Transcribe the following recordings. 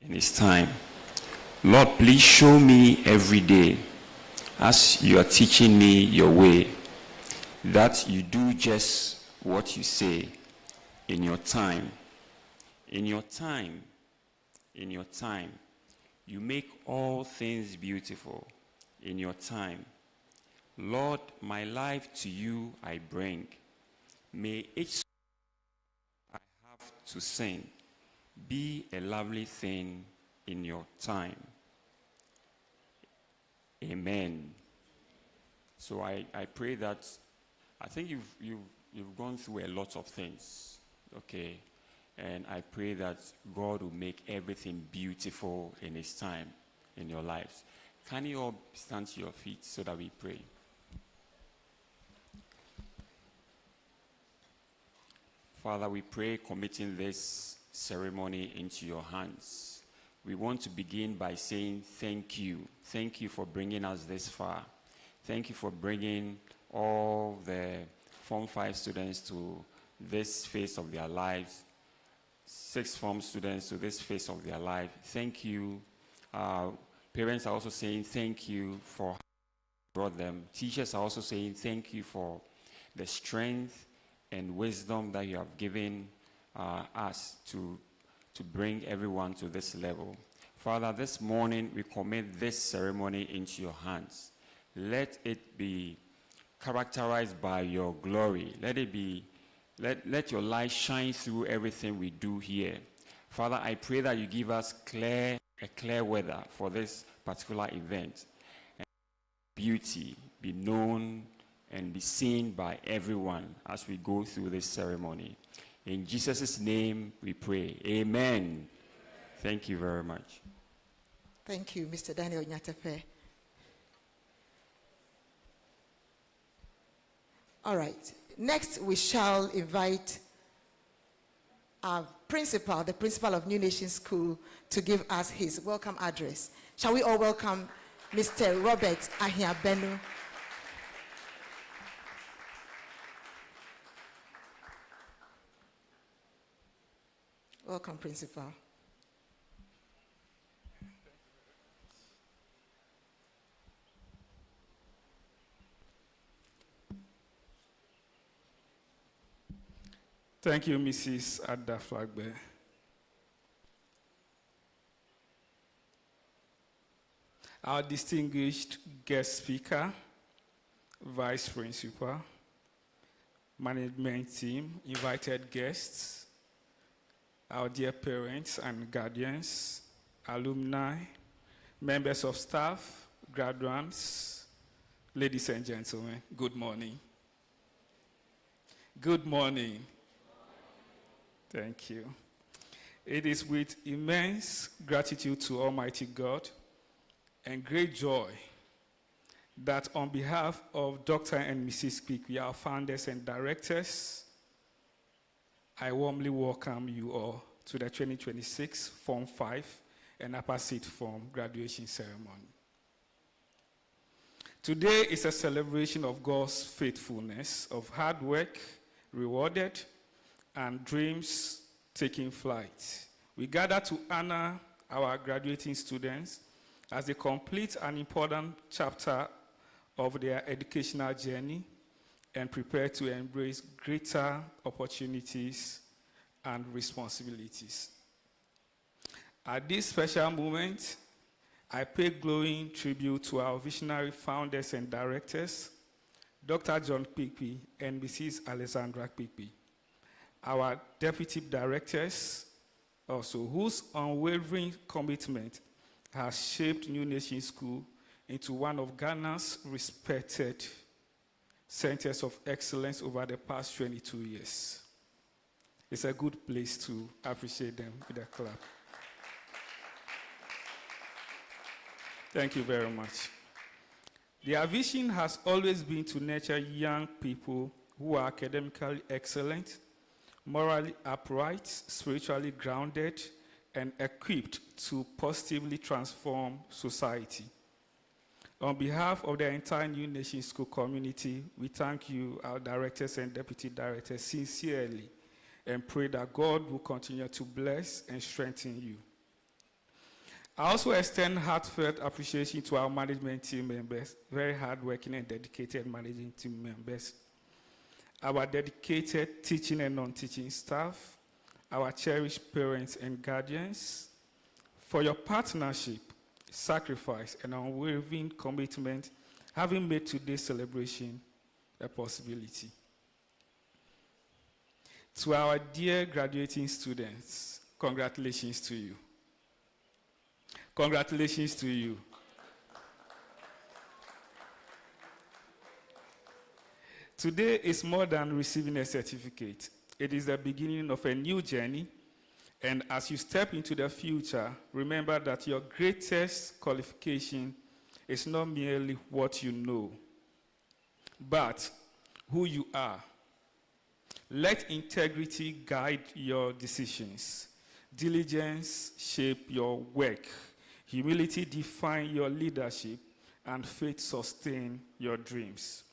in His time. Lord, please show me every day as you are teaching me your way that you do just what you say in your time. In your time, in your time, you make all things beautiful. In your time, Lord, my life to you I bring. May each song I have to sing be a lovely thing in your time. Amen. So I pray that, I think you've gone through a lot of things, okay? And I pray that God will make everything beautiful in His time in your lives. Can you all stand to your feet so that we pray? Father, we pray committing this ceremony into your hands. We want to begin by saying thank you. Thank you for bringing us this far. Thank you for bringing all the Form 5 students to this phase of their lives, 6th Form students to this phase of their life. Thank you. Parents are also saying thank you for how you brought them. Teachers are also saying thank you for the strength and wisdom that you have given us to bring everyone to this level. Father, this morning we commit this ceremony into your hands. Let it be characterized by your glory. Let your light shine through everything we do here. Father, I pray that you give us a clear weather for this particular event. And beauty be known and be seen by everyone as we go through this ceremony. In Jesus' name we pray. Amen. Thank you very much. Thank you, Mr. Daniel Nyatefe. All right. Next, we shall invite our principal, the principal of New Nation School, to give us his welcome address. Shall we all welcome Mr. Robert Ahiabenu? Welcome, Principal. Thank you, Mrs. Ada Flagbe. Our distinguished guest speaker, Vice Principal, management team, invited guests, our dear parents and guardians, alumni, members of staff, graduates, ladies and gentlemen, good morning. Good morning. Thank you. It is with immense gratitude to Almighty God and great joy that on behalf of Dr. and Mrs. Kpikpi, our founders and directors, I warmly welcome you all to the 2026 Form 5 and Upper 6th Form Graduation Ceremony. Today is a celebration of God's faithfulness, of hard work rewarded, and dreams taking flight. We gather to honor our graduating students as they complete an important chapter of their educational journey and prepare to embrace greater opportunities and responsibilities. At this special moment, I pay glowing tribute to our visionary founders and directors, Dr. John Kpikpi and Mrs. Alexandra Kpikpi, our deputy directors also, whose unwavering commitment has shaped New Nation School into one of Ghana's respected centers of excellence over the past 22 years. It's a good place to appreciate them with a clap. Thank you very much. Their vision has always been to nurture young people who are academically excellent, morally upright, spiritually grounded, and equipped to positively transform society. On behalf of the entire New Nation School community, we thank you, our directors and deputy directors, sincerely, and pray that God will continue to bless and strengthen you. I also extend heartfelt appreciation to our management team members, very hardworking and dedicated managing team members, our dedicated teaching and non-teaching staff, our cherished parents and guardians, for your partnership, sacrifice, and unwavering commitment, having made today's celebration a possibility. To our dear graduating students, congratulations to you. Congratulations to you. Today is more than receiving a certificate. It is the beginning of a new journey. And as you step into the future, remember that your greatest qualification is not merely what you know, but who you are. Let integrity guide your decisions. Diligence shape your work. Humility define your leadership, and faith sustain your dreams.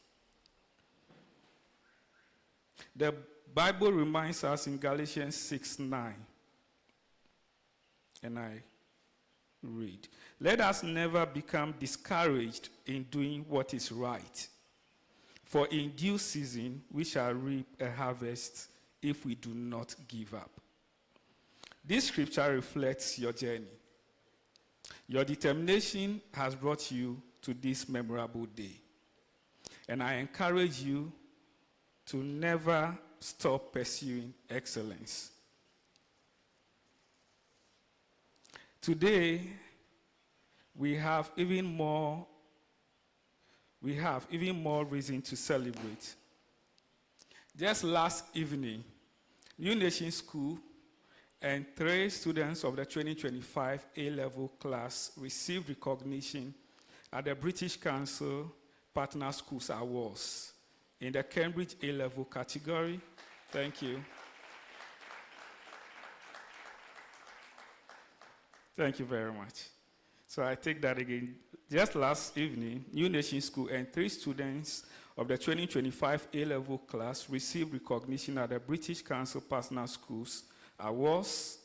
The Bible reminds us in Galatians 6:9, and I read, "Let us never become discouraged in doing what is right, for in due season we shall reap a harvest if we do not give up." This scripture reflects your journey. Your determination has brought you to this memorable day. And I encourage you to never stop pursuing excellence. Today, we have even more reason to celebrate. Just last evening, New Nation School and 3 students of the 2025 A-level class received recognition at the British Council Partner Schools Awards in the Cambridge A-level category. Thank you. Thank you very much. So I take that again. Just last evening, New Nation School and 3 students of the 2025 A-level class received recognition at the British Council Partner Schools Awards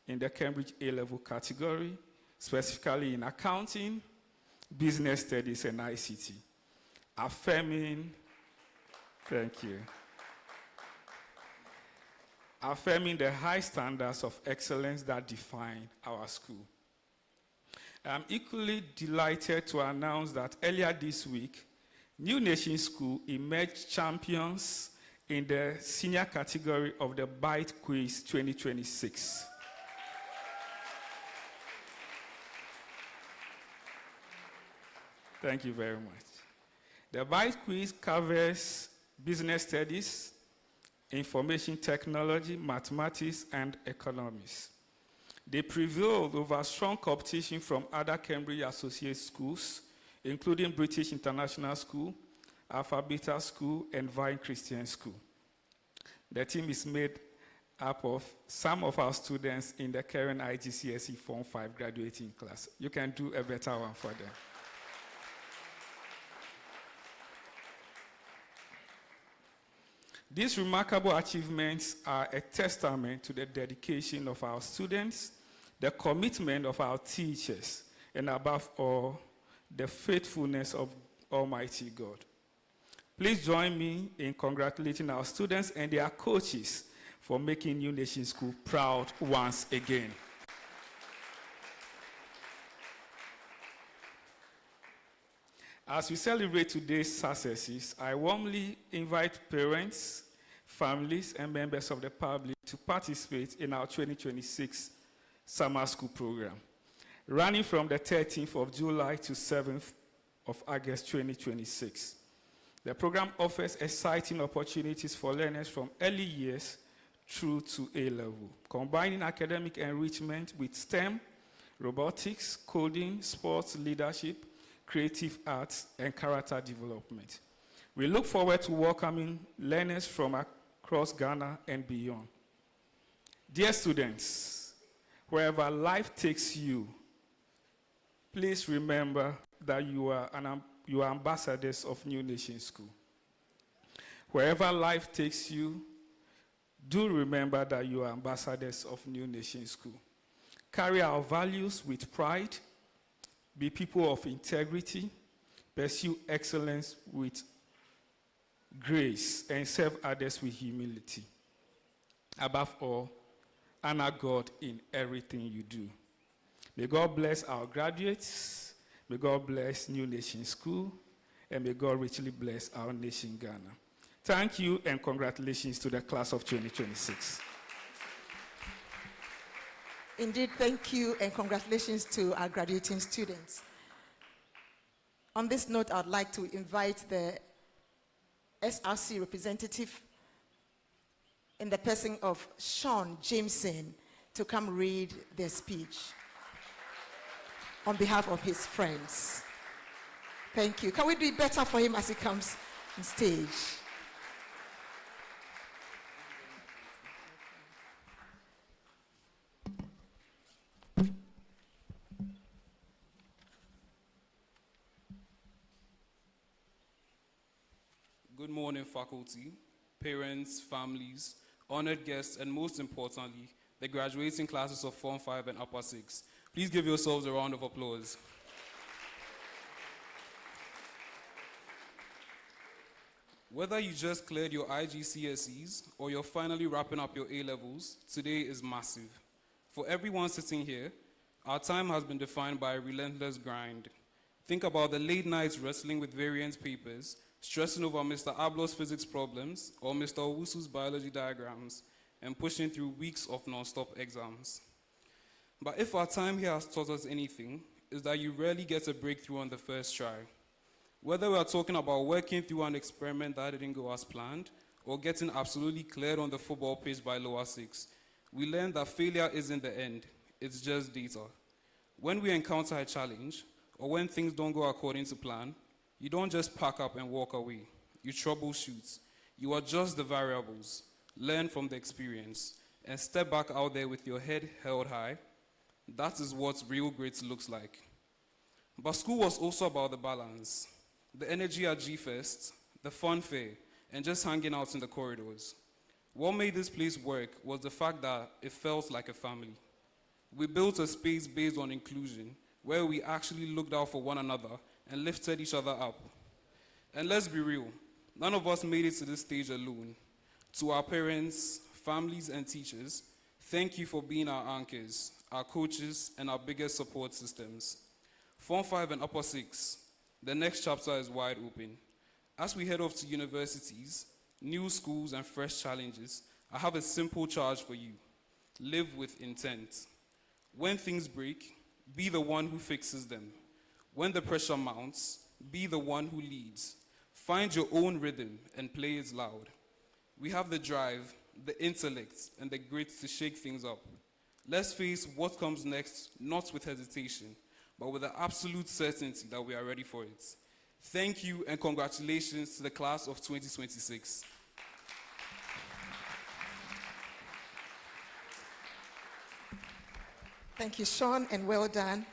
in the Cambridge A-level category, specifically in accounting, business studies, and ICT, affirming the high standards of excellence that define our school. I'm equally delighted to announce that earlier this week, New Nation School emerged champions in the senior category of the Byte Quiz 2026. Thank you very much. The Byte Quiz covers business studies, information technology, mathematics, and economics. They prevailed over strong competition from other Cambridge Associate schools, including British International School, Alpha Beta School, and Vine Christian School. The team is made up of some of our students in the current IGCSE Form 5 graduating class. You can do a better one for them. These remarkable achievements are a testament to the dedication of our students, the commitment of our teachers, and above all, the faithfulness of Almighty God. Please join me in congratulating our students and their coaches for making New Nation School proud once again. As we celebrate today's successes, I warmly invite parents, families, and members of the public to participate in our 2026 summer school program, running from the 13th of July to 7th of August 2026. The program offers exciting opportunities for learners from early years through to A-level, combining academic enrichment with STEM, robotics, coding, sports, leadership, creative arts, and character development. We look forward to welcoming learners from across Ghana and beyond. Dear students, wherever life takes you, please remember that you are ambassadors of New Nation School. Wherever life takes you, do remember that you are ambassadors of New Nation School. carry our values with pride, be people of integrity, pursue excellence with grace, and serve others with humility. Above all, honor God in everything you do. May God bless our graduates. May God bless New Nation School. And may God richly bless our nation, Ghana. Thank you and congratulations to the class of 2026. Indeed, thank you and congratulations to our graduating students. On this note, I'd like to invite the SRC representative in the person of Sean Jameson to come read their speech on behalf of his friends. Thank you. Can we do it better for him as he comes on stage? Good morning, faculty, parents, families, honored guests, and most importantly, the graduating classes of Form 5 and Upper 6. Please give yourselves a round of applause. Whether you just cleared your IGCSEs or you're finally wrapping up your A-levels, today is massive. For everyone sitting here, our time has been defined by a relentless grind. Think about the late nights wrestling with variance papers, stressing over Mr. Ablo's physics problems or Mr. Owusu's biology diagrams, and pushing through weeks of non-stop exams. But if our time here has taught us anything, is that you rarely get a breakthrough on the first try. Whether we are talking about working through an experiment that didn't go as planned, or getting absolutely cleared on the football pitch by lower 6, we learn that failure isn't the end, it's just data. When we encounter a challenge, or when things don't go according to plan, you don't just pack up and walk away. You troubleshoot. You adjust the variables, learn from the experience, and step back out there with your head held high. That is what real grit looks like. But school was also about the balance. The energy at G-Fest, the fun fair, and just hanging out in the corridors. What made this place work was the fact that it felt like a family. We built a space based on inclusion, where we actually looked out for one another and lifted each other up. And let's be real, none of us made it to this stage alone. To our parents, families, and teachers, thank you for being our anchors, our coaches, and our biggest support systems. Form 5 and Upper 6, the next chapter is wide open. As we head off to universities, new schools, and fresh challenges, I have a simple charge for you. Live with intent. When things break, be the one who fixes them. When the pressure mounts, be the one who leads. Find your own rhythm and play it loud. We have the drive, the intellect, and the grit to shake things up. Let's face what comes next, not with hesitation, but with the absolute certainty that we are ready for it. Thank you and congratulations to the class of 2026. Thank you, Sean, and well done.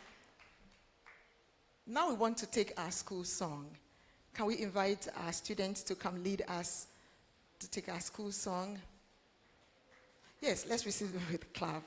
Now we want to take our school song. Can we invite our students to come lead us to take our school song? Yes, let's receive them with a clap.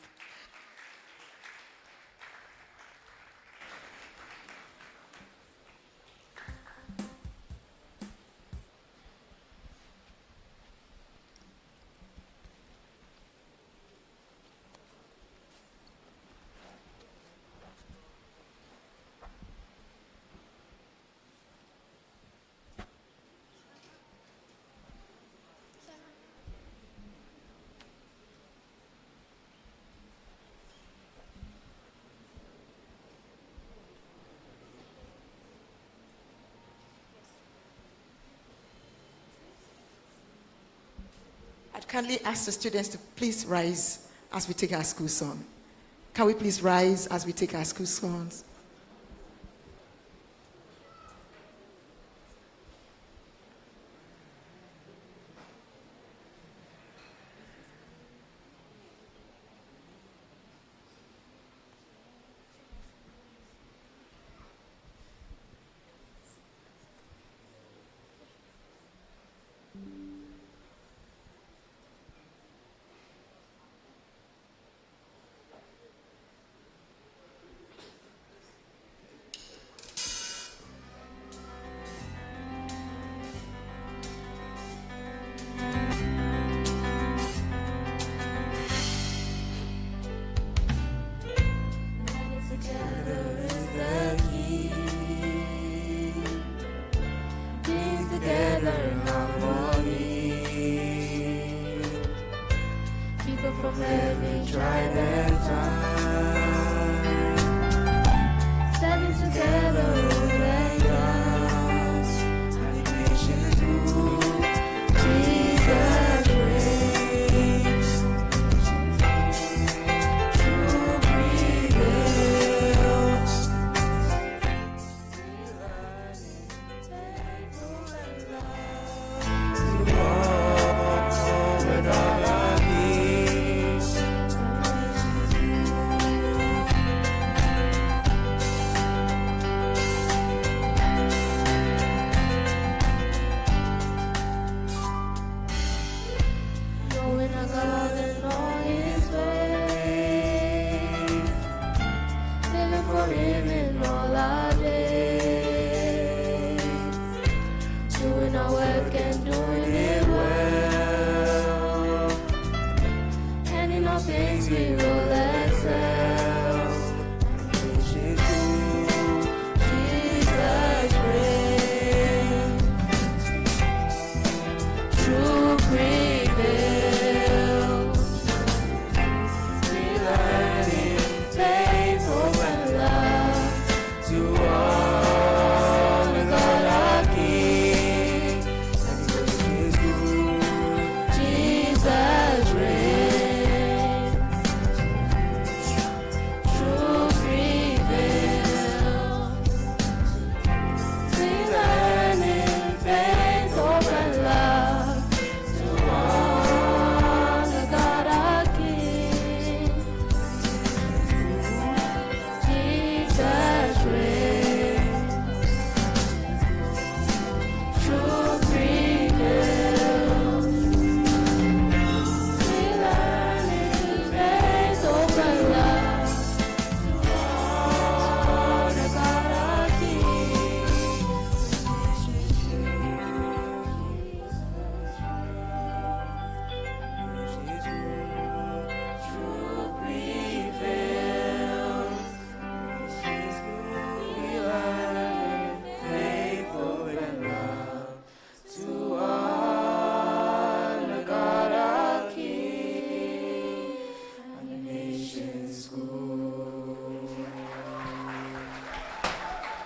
I'd kindly ask the students to please rise as we take our school song. Can we please rise as we take our school songs?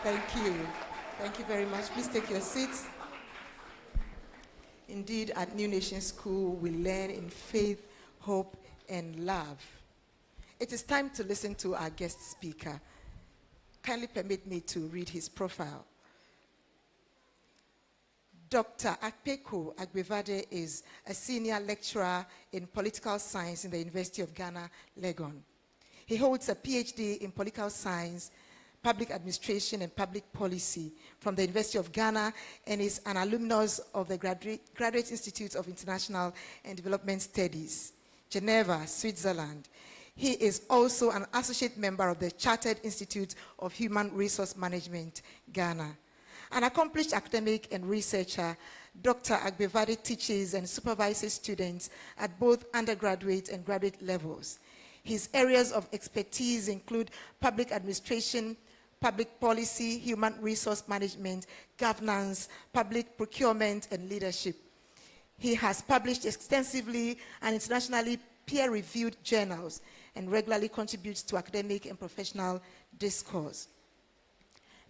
Thank you. Thank you very much. Please take your seats. Indeed, at New Nation School, we learn in faith, hope, and love. It is time to listen to our guest speaker. Kindly permit me to read his profile. Dr. Akpeko Agbevade is a senior lecturer in political science in the University of Ghana, Legon. He holds a PhD in political science, public administration, and public policy from the University of Ghana and is an alumnus of the Graduate Institute of International and Development Studies, Geneva, Switzerland. He is also an associate member of the Chartered Institute of Human Resource Management, Ghana. An accomplished academic and researcher, Dr. Agbevade teaches and supervises students at both undergraduate and graduate levels. His areas of expertise include public administration, public policy, human resource management, governance, public procurement, and leadership. He has published extensively and internationally peer-reviewed journals and regularly contributes to academic and professional discourse.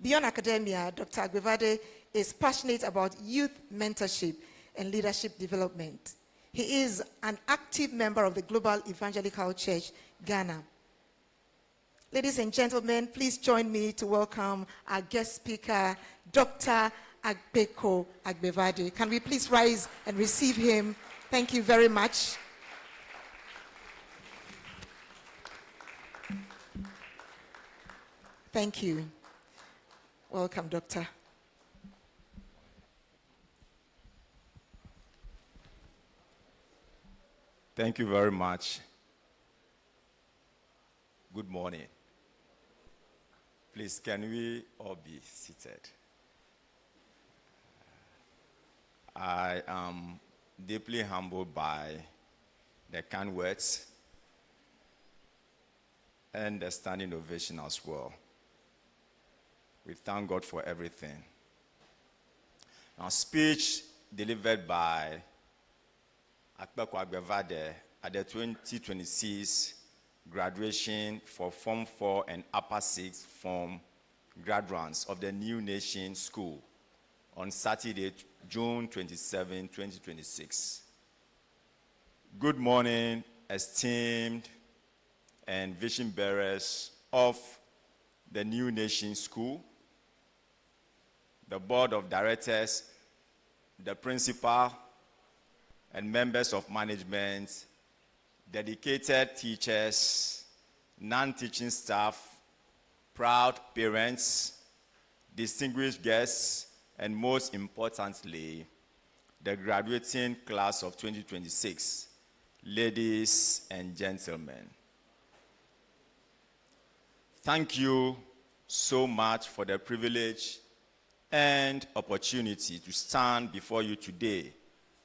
Beyond academia, Dr. Agbevade is passionate about youth mentorship and leadership development. He is an active member of the Global Evangelical Church, Ghana. Ladies and gentlemen, please join me to welcome our guest speaker, Dr. Akpeko Agbevade. Can we please rise and receive him? Thank you very much. Thank you. Welcome, Doctor. Thank you very much. Good morning. Please, can we all be seated? I am deeply humbled by the kind words and the standing ovation as well. We thank God for everything. Now, speech delivered by Akpeko Agbevade at the 2026 graduation for Form 4 and Upper 6 Form graduates of the New Nation School on Saturday, June 27, 2026. Good morning, esteemed and vision bearers of the New Nation School, the board of directors, the principal, and members of management, dedicated teachers, non-teaching staff, proud parents, distinguished guests, and most importantly, the graduating class of 2026, ladies and gentlemen. Thank you so much for the privilege and opportunity to stand before you today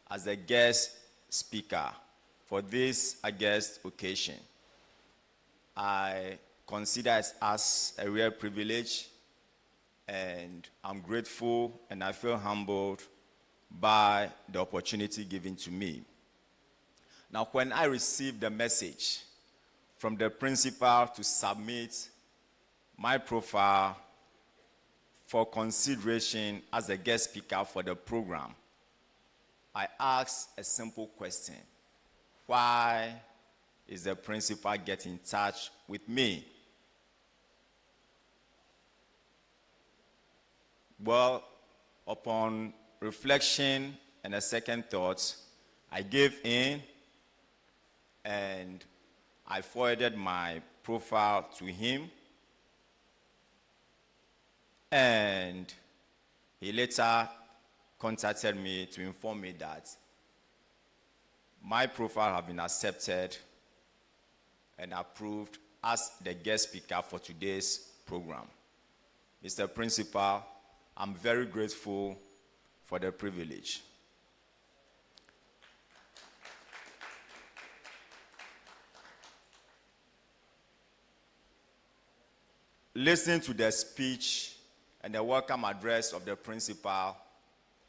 as a guest speaker for this august occasion. I consider it as a real privilege, and I'm grateful and I feel humbled by the opportunity given to me. Now, when I received the message from the principal to submit my profile for consideration as a guest speaker for the program, I asked a simple question: why is the principal getting in touch with me? Well, upon reflection and a second thought, I gave in and I forwarded my profile to him, and he later contacted me to inform me that my profile had been accepted and approved as the guest speaker for today's program. Mr. Principal, I'm very grateful for the privilege. Listening to the speech and the welcome address of the principal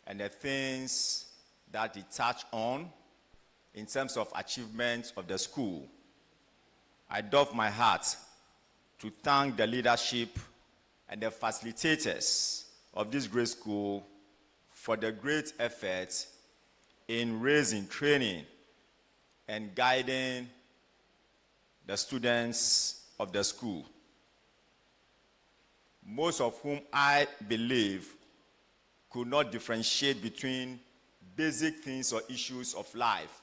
and the things that he touched on in terms of achievements of the school, I doff my hat to thank the leadership and the facilitators of this great school for the great effort in raising, training, and guiding the students of the school, most of whom I believe could not differentiate between basic things or issues of life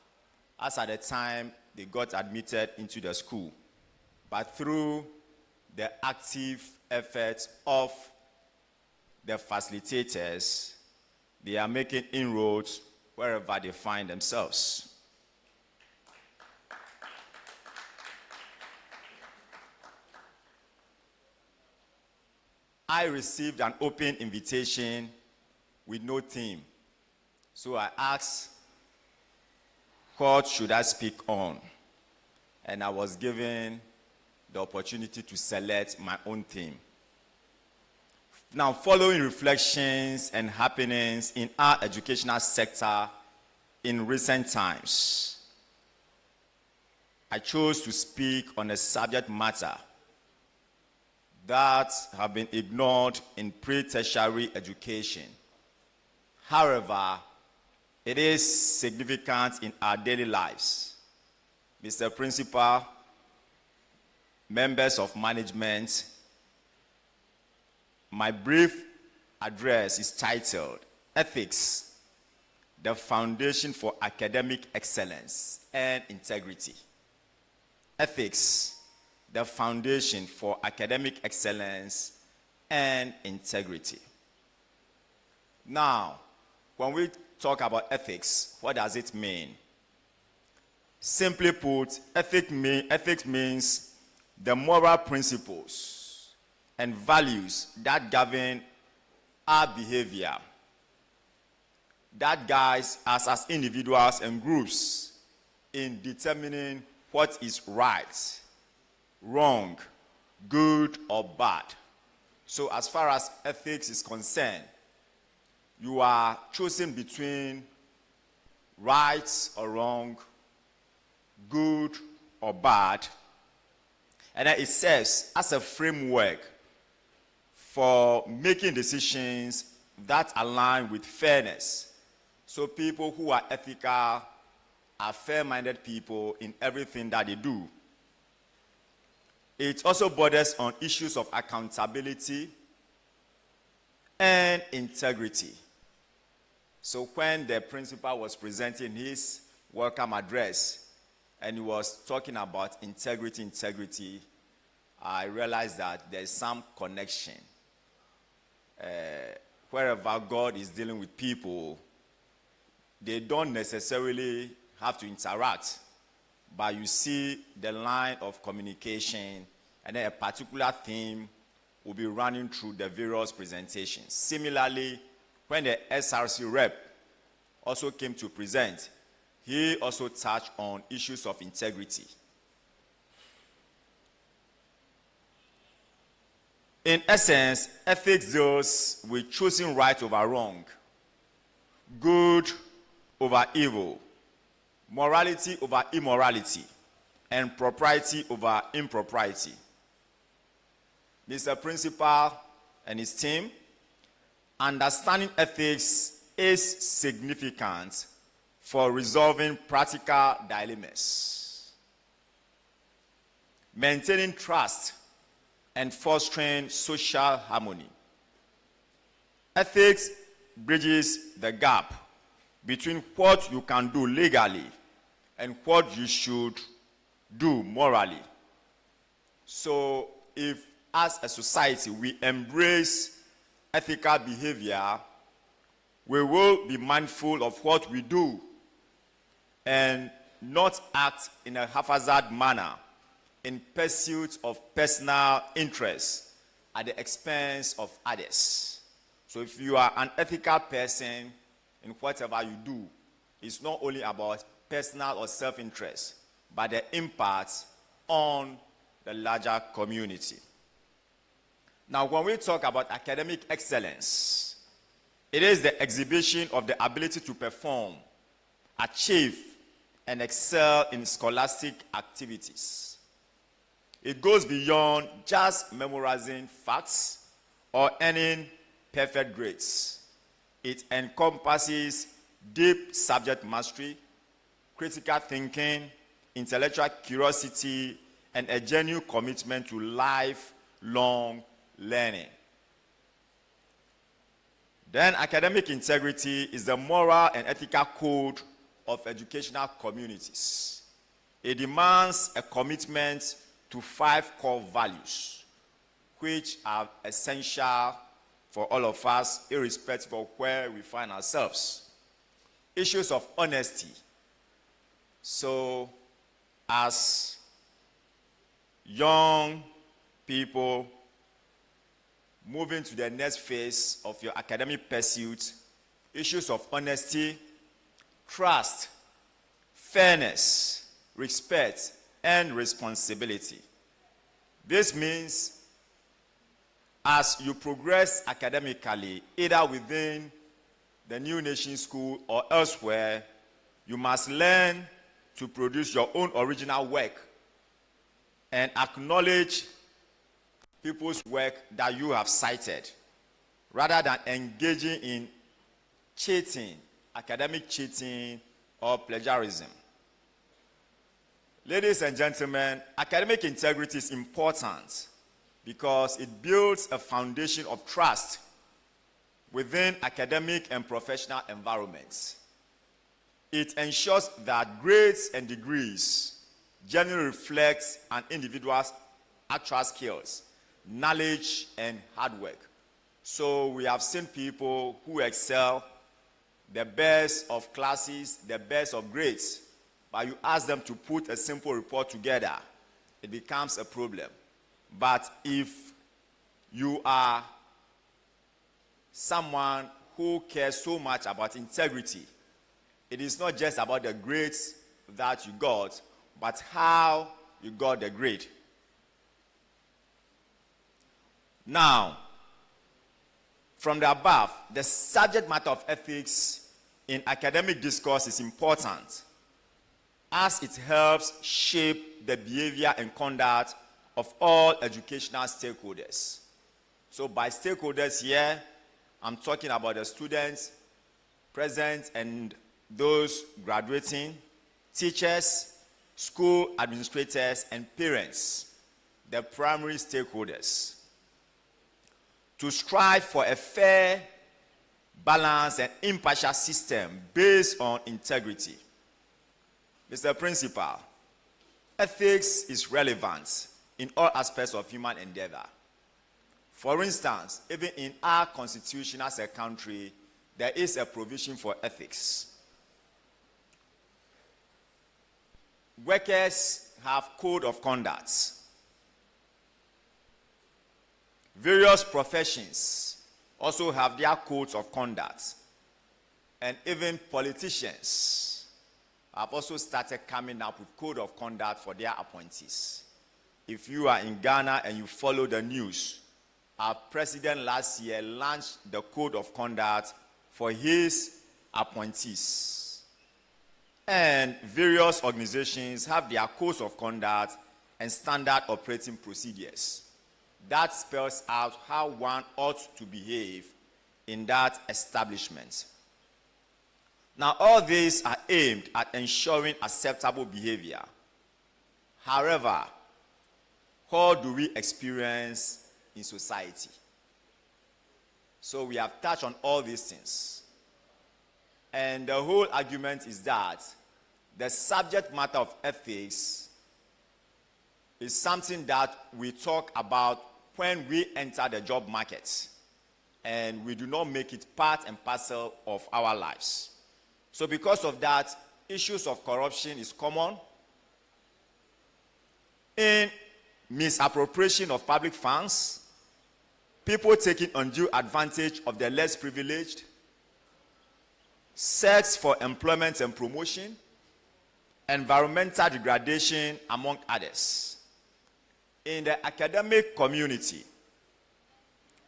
as at the time they got admitted into the school. But through the active efforts of the facilitators, they are making inroads wherever they find themselves. I received an open invitation with no theme. So I asked, what should I speak on? And I was given the opportunity to select my own theme. Now, following reflections and happenings in our educational sector in recent times, I chose to speak on a subject matter that have been ignored in pre-tertiary education. However, it is significant in our daily lives. Mr. Principal, members of management, my brief address is titled, Ethics, the Foundation for Academic Excellence and Integrity. Ethics, the Foundation for Academic Excellence and Integrity. Now, when we talk about ethics, what does it mean? Simply put, ethics means the moral principles and values that govern our behavior, that guides us as individuals and groups in determining what is right, wrong, good, or bad. So as far as ethics is concerned, you are choosing between right or wrong, good or bad, and then it serves as a framework for making decisions that align with fairness. So people who are ethical are fair-minded people in everything that they do. It also borders on issues of accountability and integrity. So when the principal was presenting his welcome address and he was talking about integrity, I realized that there's some connection. Wherever God is dealing with people, they don't necessarily have to interact, but you see the line of communication, and then a particular theme will be running through the various presentations. Similarly, when the SRC rep also came to present, he also touched on issues of integrity. In essence, ethics deals with choosing right over wrong, good over evil, morality over immorality, and propriety over impropriety. Mr. Principal and his team, understanding ethics is significant for resolving practical dilemmas, maintaining trust, and fostering social harmony. Ethics bridges the gap between what you can do legally and what you should do morally. So if as a society we embrace ethical behavior, we will be mindful of what we do and not act in a haphazard manner in pursuit of personal interests at the expense of others. So if you are an ethical person in whatever you do, it's not only about personal or self-interest, but the impact on the larger community. Now, when we talk about academic excellence, it is the exhibition of the ability to perform, achieve, and excel in scholastic activities. It goes beyond just memorizing facts or earning perfect grades. It encompasses deep subject mastery, critical thinking, intellectual curiosity, and a genuine commitment to lifelong learning. Then academic integrity is the moral and ethical code of educational communities. It demands a commitment to 5 core values, which are essential for all of us, irrespective of where we find ourselves. Issues of honesty. So, as young people moving to the next phase of your academic pursuit, issues of honesty, trust, fairness, respect, and responsibility. This means as you progress academically, either within the New Nation School or elsewhere, you must learn to produce your own original work and acknowledge people's work that you have cited, rather than engaging in cheating, academic cheating, or plagiarism. Ladies and gentlemen, academic integrity is important because it builds a foundation of trust within academic and professional environments. It ensures that grades and degrees generally reflect an individual's actual skills, knowledge, and hard work. So we have seen people who excel, the best of classes, the best of grades, but you ask them to put a simple report together, it becomes a problem. But if you are someone who cares so much about integrity, it is not just about the grades that you got, but how you got the grade. Now, from the above, the subject matter of ethics in academic discourse is important, as it helps shape the behavior and conduct of all educational stakeholders. So by stakeholders here, I'm talking about the students present and those graduating, teachers, school administrators, and parents, the primary stakeholders. To strive for a fair, balanced, and impartial system based on integrity. Mr. Principal, ethics is relevant in all aspects of human endeavor. For instance, even in our constitution as a country, there is a provision for ethics. Workers have code of conduct. Various professions also have their codes of conduct. And even politicians have also started coming up with code of conduct for their appointees. If you are in Ghana and you follow the news, our president last year launched the code of conduct for his appointees. And various organizations have their codes of conduct and standard operating procedures. That spells out how one ought to behave in that establishment. Now, all these are aimed at ensuring acceptable behavior. However, what do we experience in society? So we have touched on all these things. And the whole argument is that the subject matter of ethics is something that we talk about when we enter the job market, and we do not make it part and parcel of our lives. So because of that, issues of corruption is common. In misappropriation of public funds, people taking undue advantage of the less privileged, sex for employment and promotion, environmental degradation, among others. In the academic community,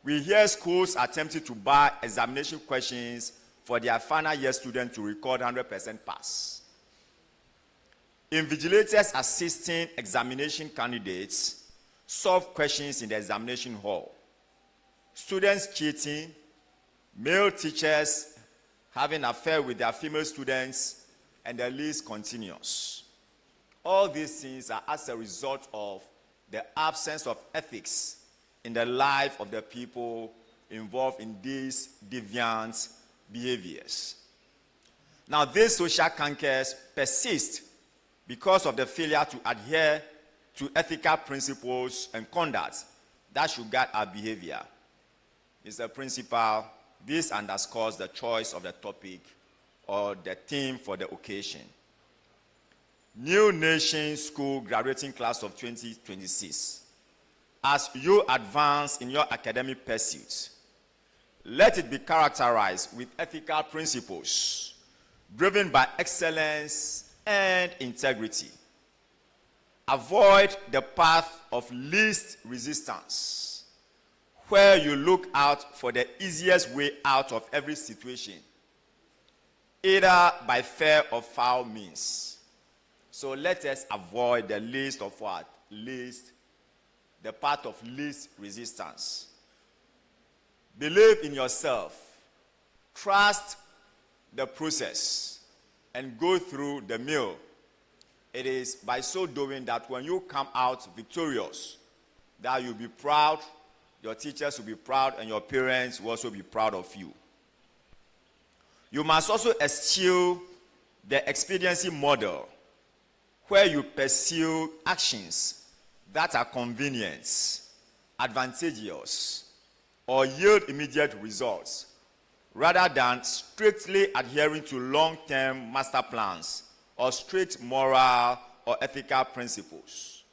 we hear schools attempting to bar examination questions for their final year students to record 100% pass. Invigilators assisting examination candidates solve questions in the examination hall. students cheating, male teachers having affair with their female students, and the list continues. All these things are as a result of the absence of ethics in the life of the people involved in these deviant behaviors. Now, these social cankers persist because of the failure to adhere to ethical principles and conduct that should guide our behavior. Mr. Principal, this underscores the choice of the topic or the theme for the occasion. New Nation School Graduating Class of 2026. As you advance in your academic pursuits, let it be characterized with ethical principles, driven by excellence and integrity. Avoid the path of least resistance, where you look out for the easiest way out of every situation, either by fair or foul means. So let us avoid the least of what? The path of least resistance. Believe in yourself. Trust the process and go through the mill. It is by so doing that when you come out victorious, that you'll be proud, your teachers will be proud, and your parents will also be proud of you. You must also eschew the expediency model, where you pursue actions that are convenient, advantageous, or yield immediate results, rather than strictly adhering to long-term master plans or strict moral or ethical principles.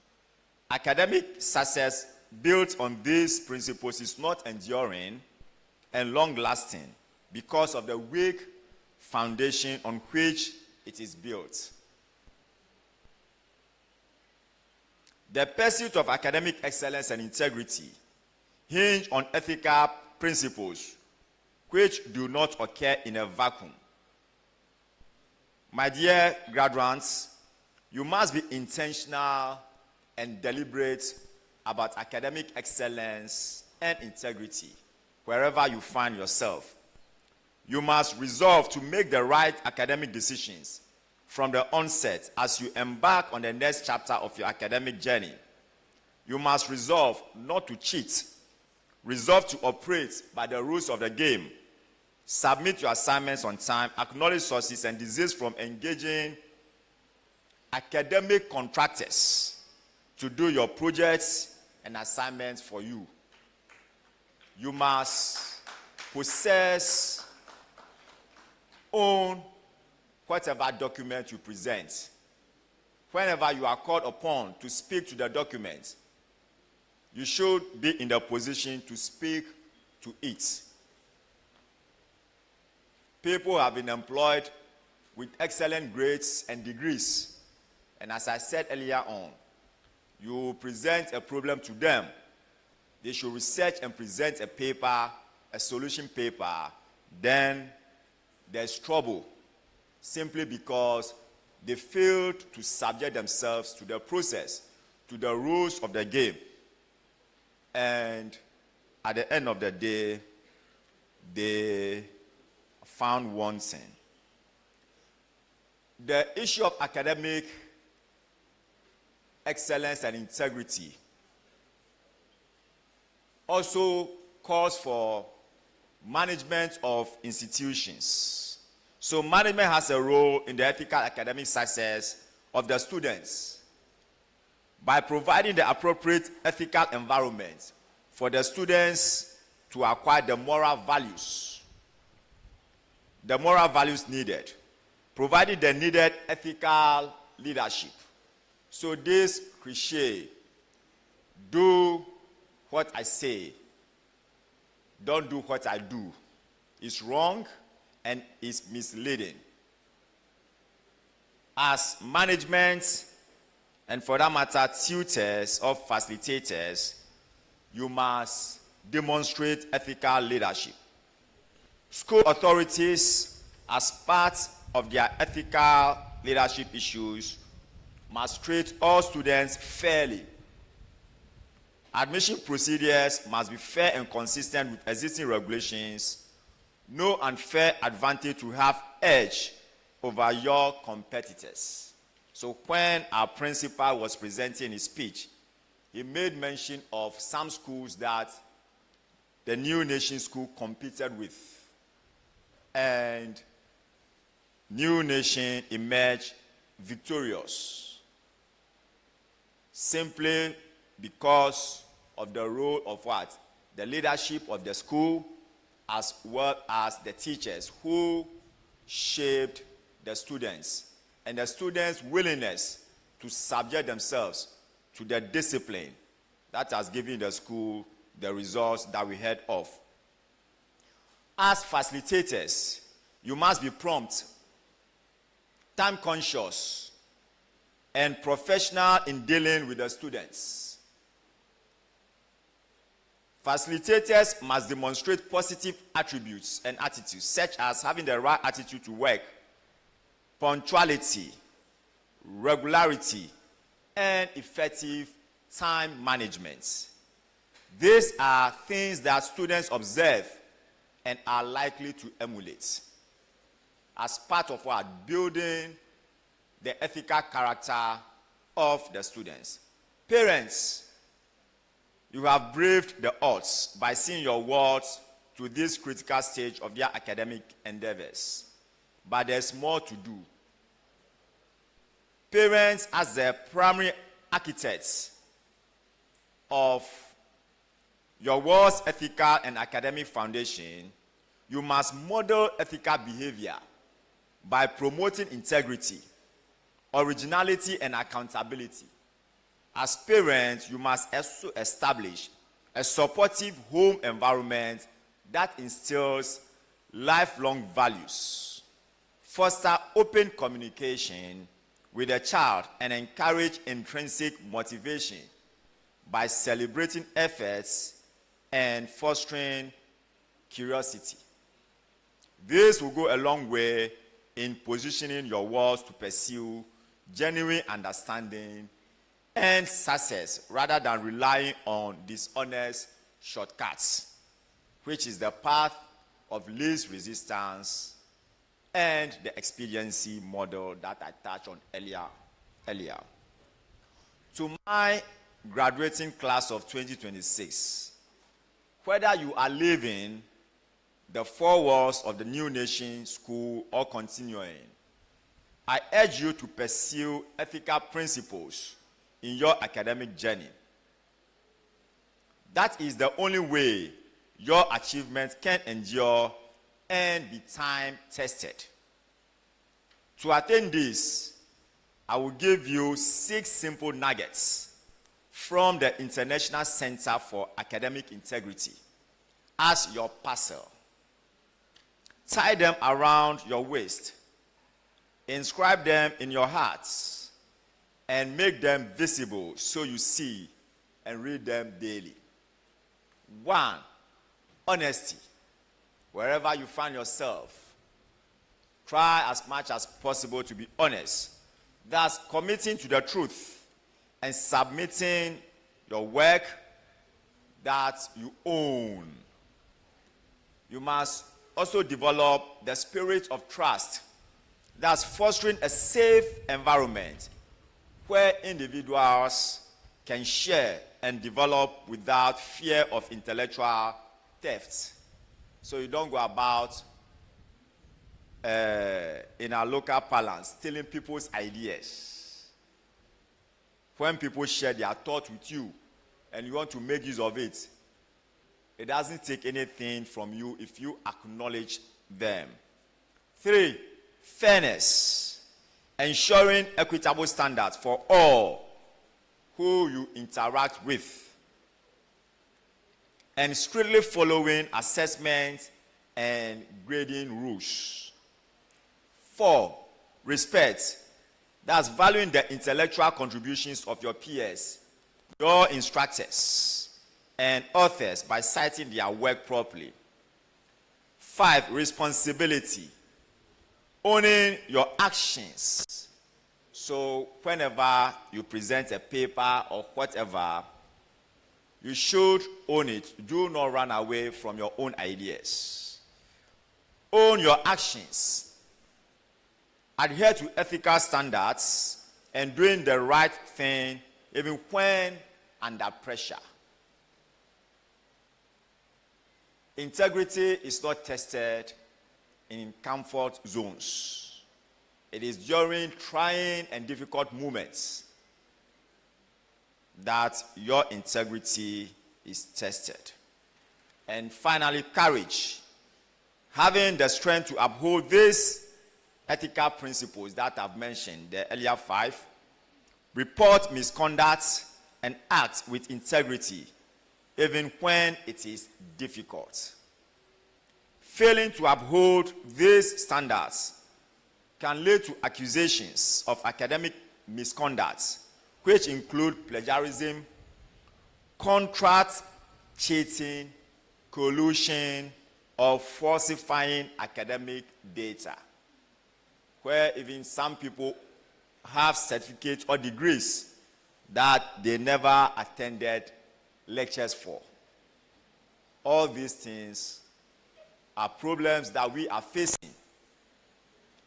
Academic success built on these principles is not enduring and long-lasting because of the weak foundation on which it is built. The pursuit of academic excellence and integrity hinge on ethical principles which do not occur in a vacuum. My dear graduates, you must be intentional and deliberate about academic excellence and integrity wherever you find yourself. You must resolve to make the right academic decisions from the onset as you embark on the next chapter of your academic journey. You must resolve not to cheat, resolve to operate by the rules of the game, submit your assignments on time, acknowledge sources, and desist from engaging academic contractors to do your projects and assignments for you. You must possess, own, whatever document you present. Whenever you are called upon to speak to the document, you should be in the position to speak to it. People have been employed with excellent grades and degrees. And as I said earlier on, you present a problem to them. They should research and present a paper, a solution paper. Then there's trouble, simply because they failed to subject themselves to the process, to the rules of the game. And at the end of the day, they found wanting. The issue of academic excellence and integrity also calls for management of institutions. So management has a role in the ethical academic success of the students by providing the appropriate ethical environment for the students to acquire the moral values needed, providing the needed ethical leadership. So this cliche, do what I say, don't do what I do, is wrong and is misleading. As management, and for that matter, tutors or facilitators, you must demonstrate ethical leadership. School authorities, as part of their ethical leadership issues, must treat all students fairly. Admission procedures must be fair and consistent with existing regulations. No unfair advantage to have edge over your competitors. So when our principal was presenting his speech, he made mention of some schools that the New Nation School competed with. And New Nation emerged victorious, simply because of the role of what? The leadership of the school, as well as the teachers who shaped the students, and the students' willingness to subject themselves to the discipline that has given the school the results that we heard of. As facilitators, you must be prompt, time conscious, and professional in dealing with the students. Facilitators must demonstrate positive attributes and attitudes, such as having the right attitude to work, punctuality, regularity, and effective time management. These are things that students observe and are likely to emulate as part of what? Building the ethical character of the students. Parents, you have braved the odds by seeing your wards to this critical stage of their academic endeavors. But there's more to do. Parents, as the primary architects of your ward's ethical and academic foundation, you must model ethical behavior by promoting integrity, originality, and accountability. As parents, you must also establish a supportive home environment that instills lifelong values, foster open communication with the child, and encourage intrinsic motivation by celebrating efforts and fostering curiosity. This will go a long way in positioning your wards to pursue genuine understanding and success rather than relying on dishonest shortcuts, which is the path of least resistance and the expediency model that I touched on earlier. To my graduating class of 2026, whether you are leaving the four walls of the New Nation School or continuing, I urge you to pursue ethical principles in your academic journey. That is the only way your achievements can endure and be time-tested. To attain this, I will give you 6 simple nuggets from the International Center for Academic Integrity as your parcel. Tie them around your waist, inscribe them in your hearts, and make them visible so you see and read them daily. 1, honesty. Wherever you find yourself, try as much as possible to be honest. Thus, committing to the truth and submitting your work that you own. You must also develop the spirit of trust. Thus, fostering a safe environment where individuals can share and develop without fear of intellectual theft. So you don't go about, in our local parlance, stealing people's ideas. When people share their thoughts with you and you want to make use of it, it doesn't take anything from you if you acknowledge them. 3, fairness. Ensuring equitable standards for all who you interact with, and strictly following assessment and grading rules. 4, respect. That's valuing the intellectual contributions of your peers, your instructors, and authors by citing their work properly. 5, responsibility. Owning your actions. So whenever you present a paper or whatever, You should own it. Do not run away from your own ideas. Own your actions. Adhere to ethical standards and doing the right thing even when under pressure. Integrity is not tested in comfort zones. It is during trying and difficult moments that your integrity is tested. And finally, courage. Having the strength to uphold these ethical principles that I've mentioned, the earlier 5, report misconduct and act with integrity, even when it is difficult. Failing to uphold these standards can lead to accusations of academic misconduct, which include plagiarism, contract cheating, collusion, or falsifying academic data, where even some people have certificates or degrees that they never attended lectures for. All these things are problems that we are facing.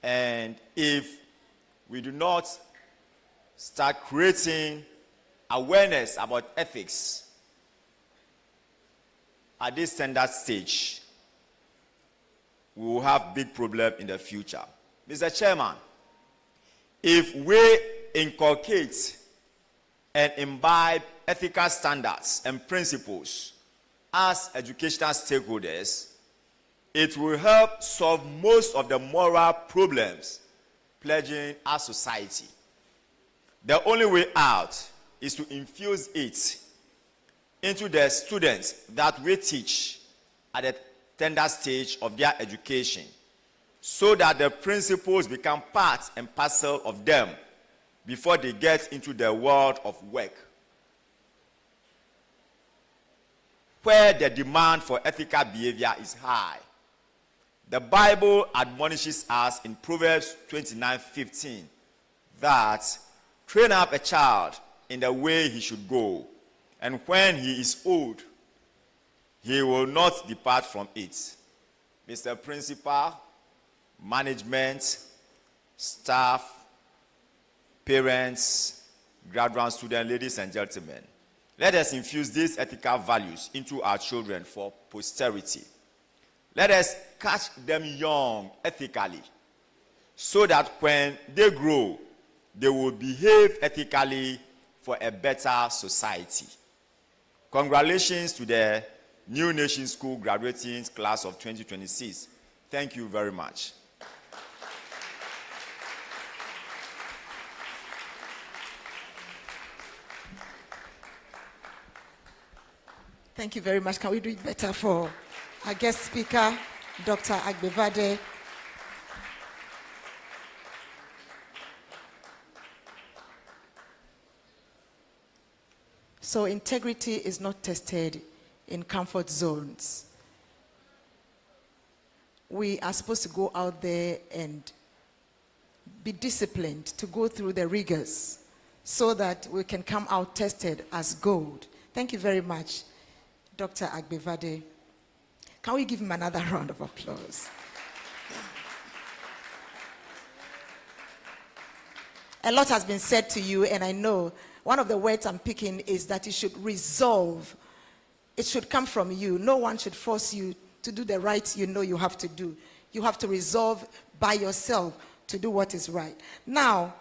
And if we do not start creating awareness about ethics at this standard stage, we will have big problem in the future. Mr. Chairman, if we inculcate and imbibe ethical standards and principles as educational stakeholders, it will help solve most of the moral problems plaguing our society. The only way out is to infuse it into the students that we teach at the tender stage of their education, so that the principles become part and parcel of them before they get into the world of work, where the demand for ethical behavior is high. The Bible admonishes us in Proverbs 29:15 that train up a child in the way he should go, and when he is old, he will not depart from it. Mr. Principal, management, staff, parents, graduate students, ladies and gentlemen, let us infuse these ethical values into our children for posterity. Let us catch them young ethically, so that when they grow, they will behave ethically for a better society. Congratulations to the New Nation School graduating class of 2026. Thank you very much. Thank you very much. Can we do it better for our guest speaker, Dr. Agbevade? So integrity is not tested in comfort zones. We are supposed to go out there and be disciplined, to go through the rigors so that we can come out tested as gold. Thank you very much, Dr. Agbevade. Can we give him another round of applause? A lot has been said to you, and I know one of the words I'm picking is that you should resolve. It should come from you. No one should force you to do the right you know you have to do. You have to resolve by yourself to do what is right. Now,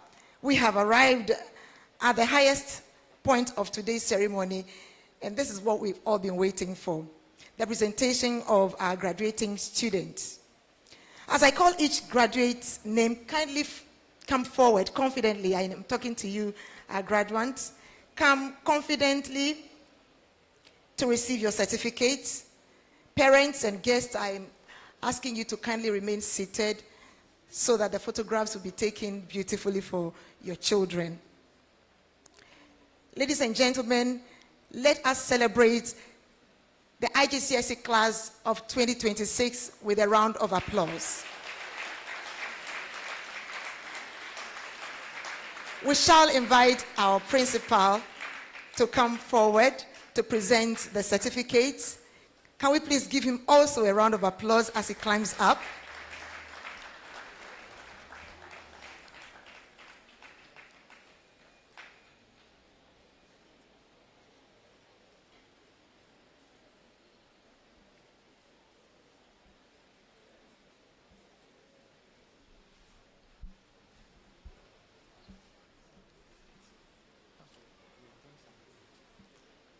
we have arrived at the highest point of today's ceremony, and this is what we've all been waiting for, the presentation of our graduating students. As I call each graduate's name, kindly come forward confidently. I am talking to you, our graduates. Come confidently to receive your certificates. Parents and guests, I'm asking you to kindly remain seated so that the photographs will be taken beautifully for your children. Ladies and gentlemen, let us celebrate the IGCSE class of 2026 with a round of applause. We shall invite our principal to come forward to present the certificate. Can we please give him also a round of applause as he climbs up?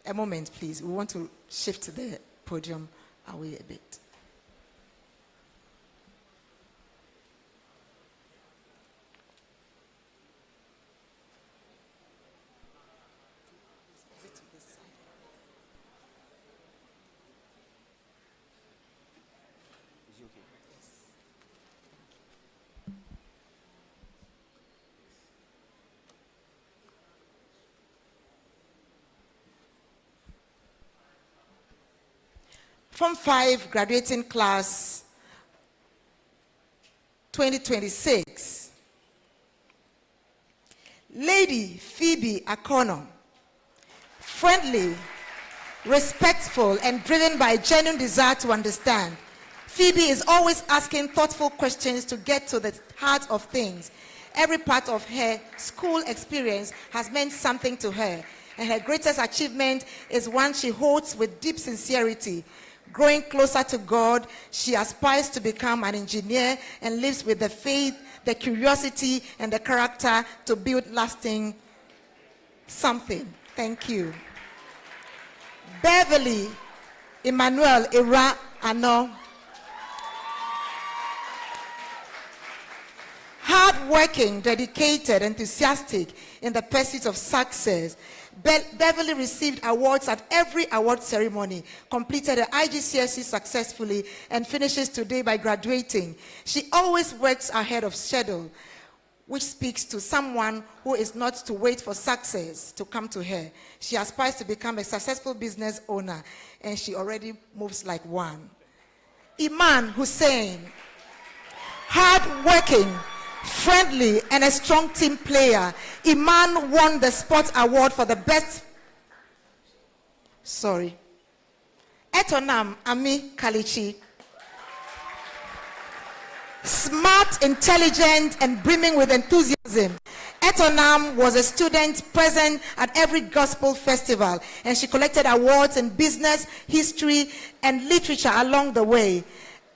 A moment, please. We want to shift the podium away a bit. Form 5 graduating class 2026. Lady Phoebe Akono, friendly, respectful, and driven by a genuine desire to understand. Phoebe is always asking thoughtful questions to get to the heart of things. Every part of her school experience has meant something to her, and her greatest achievement is one she holds with deep sincerity. Growing closer to God, she aspires to become an engineer and lives with the faith, the curiosity, and the character to build lasting something. Thank you. Beverly Emmanuel Ira Ano. Hardworking, dedicated, enthusiastic in the pursuit of success. Beverly received awards at every award ceremony, completed her IGCSE successfully, and finishes today by graduating. She always works ahead of schedule, which speaks to someone who is not to wait for success to come to her. She aspires to become a successful business owner, and she already moves like one. Iman Hussein, hardworking, friendly, and a strong team player. Iman won the Sports Award for the best. Etonam Ami Kalichi. Smart, intelligent, and brimming with enthusiasm. Etonam was a student present at every gospel festival, and she collected awards in business, history, and literature along the way.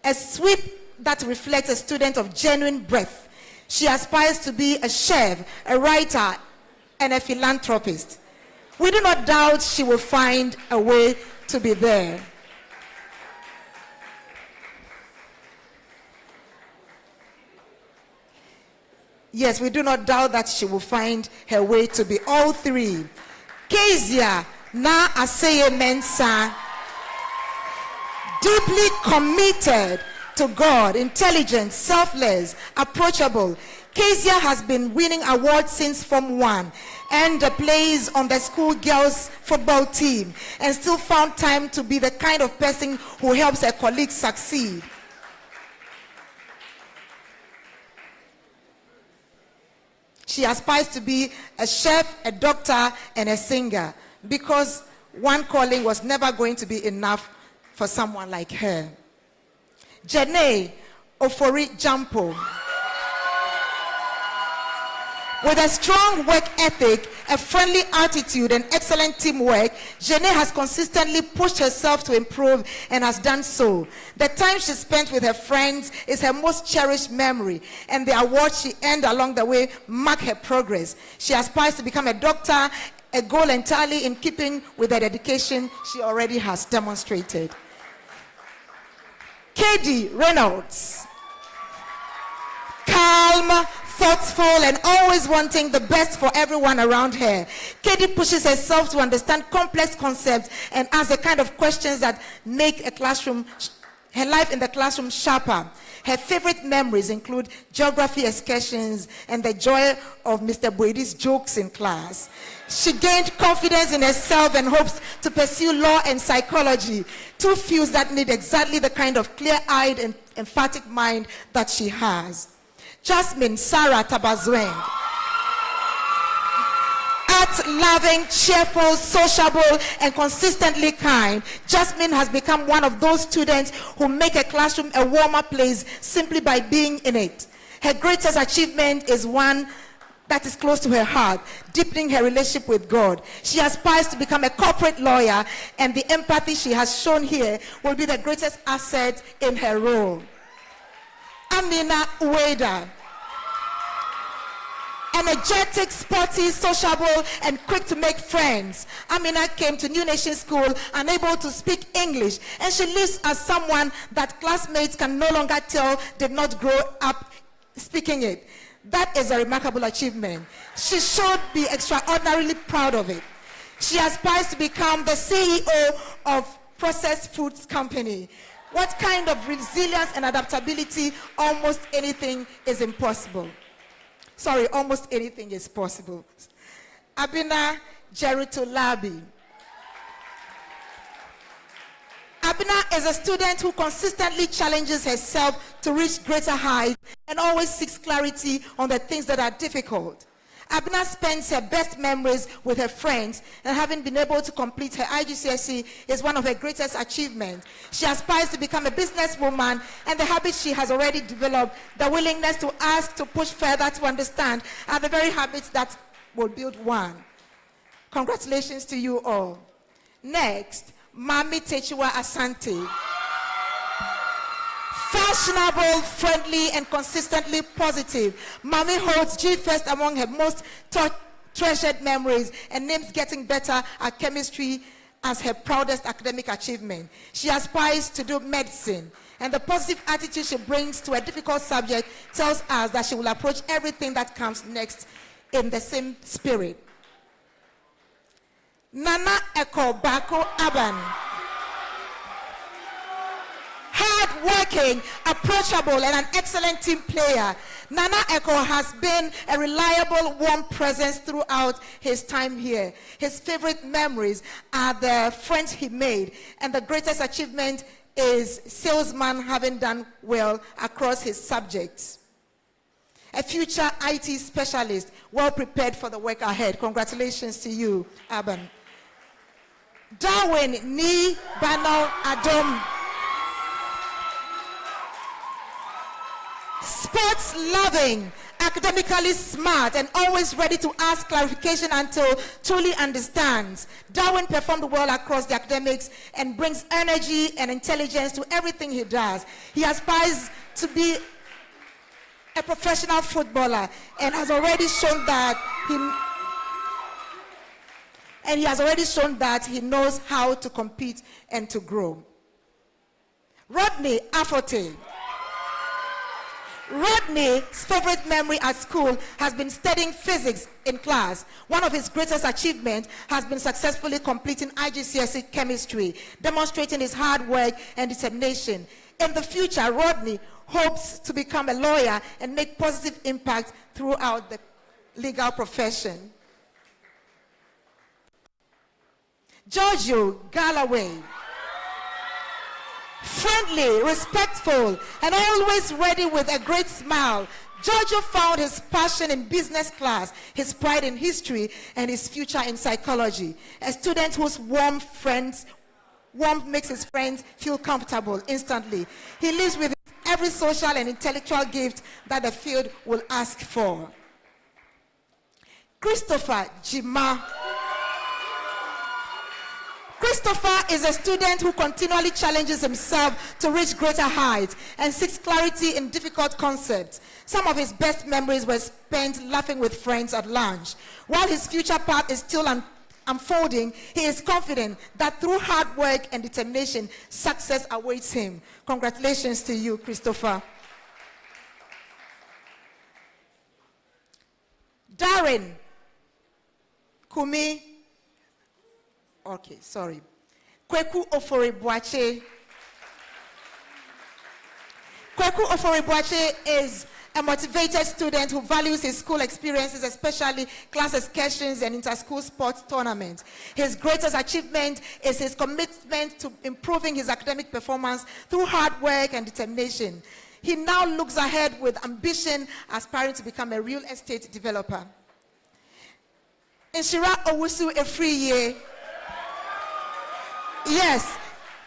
A sweep that reflects a student of genuine breadth. She aspires to be a chef, a writer, and a philanthropist. We do not doubt she will find a way to be there. Yes, we do not doubt that she will find her way to be all three. Kezia Na Aseye Mensa, deeply committed to God, intelligent, selfless, approachable. Kezia has been winning awards since Form 1 and plays on the school girls football team, and still found time to be the kind of person who helps her colleagues succeed. She aspires to be a chef, a doctor, and a singer, because one calling was never going to be enough for someone like her. Janae Ofori Jampo. With a strong work ethic, a friendly attitude, and excellent teamwork, Janae has consistently pushed herself to improve and has done so. The time she spent with her friends is her most cherished memory, and the awards she earned along the way mark her progress. She aspires to become a doctor, a goal entirely in keeping with the dedication she already has demonstrated. Katie Reynolds. Calm, thoughtful, and always wanting the best for everyone around her. Katie pushes herself to understand complex concepts and asks the kind of questions that make her life in the classroom sharper. Her favorite memories include geography excursions and the joy of Mr. Boedi's jokes in class. She gained confidence in herself and hopes to pursue law and psychology, two fields that need exactly the kind of clear-eyed and emphatic mind that she has. Jasmine Sarah Tabazweng. art-loving, cheerful, sociable, and consistently kind, Jasmine has become one of those students who make a classroom a warmer place simply by being in it. Her greatest achievement is one that is close to her heart, deepening her relationship with God. She aspires to become a corporate lawyer, and the empathy she has shown here will be the greatest asset in her role. Amina Ueda. Energetic, sporty, sociable, and quick to make friends. Amina came to New Nation School unable to speak English, and she lives as someone that classmates can no longer tell did not grow up speaking it. That is a remarkable achievement. She should be extraordinarily proud of it. She aspires to become the CEO of Processed Foods Company. What kind of resilience and adaptability? Almost anything is impossible. Sorry, almost anything is possible. Abina Jerutolabi. Abina is a student who consistently challenges herself to reach greater heights and always seeks clarity on the things that are difficult. Abina spends her best memories with her friends, and having been able to complete her IGCSE is one of her greatest achievements. She aspires to become a businesswoman, and the habits she has already developed, the willingness to ask, to push further, to understand, are the very habits that will build one. Congratulations to you all. Next, Mami Techiwa Asante. Fashionable, friendly, and consistently positive, Mami holds G first among her most treasured memories and names getting better at chemistry as her proudest academic achievement. She aspires to do medicine, and the positive attitude she brings to a difficult subject tells us that she will approach everything that comes next in the same spirit. Nana Eko Bako Aban. Hard-working, approachable, and an excellent team player, Nana Eko has been a reliable, warm presence throughout his time here. His favorite memories are the friends he made, and the greatest achievement is salesman having done well across his subjects. A future IT specialist, well prepared for the work ahead. Congratulations to you, Aban. Darwin Ni Bano Adom. Sports loving, academically smart, and always ready to ask clarification until truly understands. Darwin performed well across the academics and brings energy and intelligence to everything he does. He aspires to be a professional footballer and has already shown that he knows how to compete and to grow. Rodney Afote. Rodney's favorite memory at school has been studying physics in class. One of his greatest achievements has been successfully completing IGCSE chemistry, demonstrating his hard work and determination. In the future, Rodney hopes to become a lawyer and make positive impact throughout the legal profession. Giorgio Galloway. Friendly, respectful, and always ready with a great smile, Giorgio found his passion in business class, his pride in history, and his future in psychology. A student whose warmth makes his friends feel comfortable instantly. He lives with every social and intellectual gift that the field will ask for. Christopher Jima. Christopher is a student who continually challenges himself to reach greater heights and seeks clarity in difficult concepts. Some of his best memories were spent laughing with friends at lunch. While his future path is still unfolding, he is confident that through hard work and determination, success awaits him. Congratulations to you, Christopher. Darren Kumi. Okay, sorry. Kweku Oforibuache. Kweku Oforibuache is a motivated student who values his school experiences, especially class excursions and inter-school sports tournaments. His greatest achievement is his commitment to improving his academic performance through hard work and determination. He now looks ahead with ambition, aspiring to become a real estate developer. Nshira Owusu Efriye. Yes.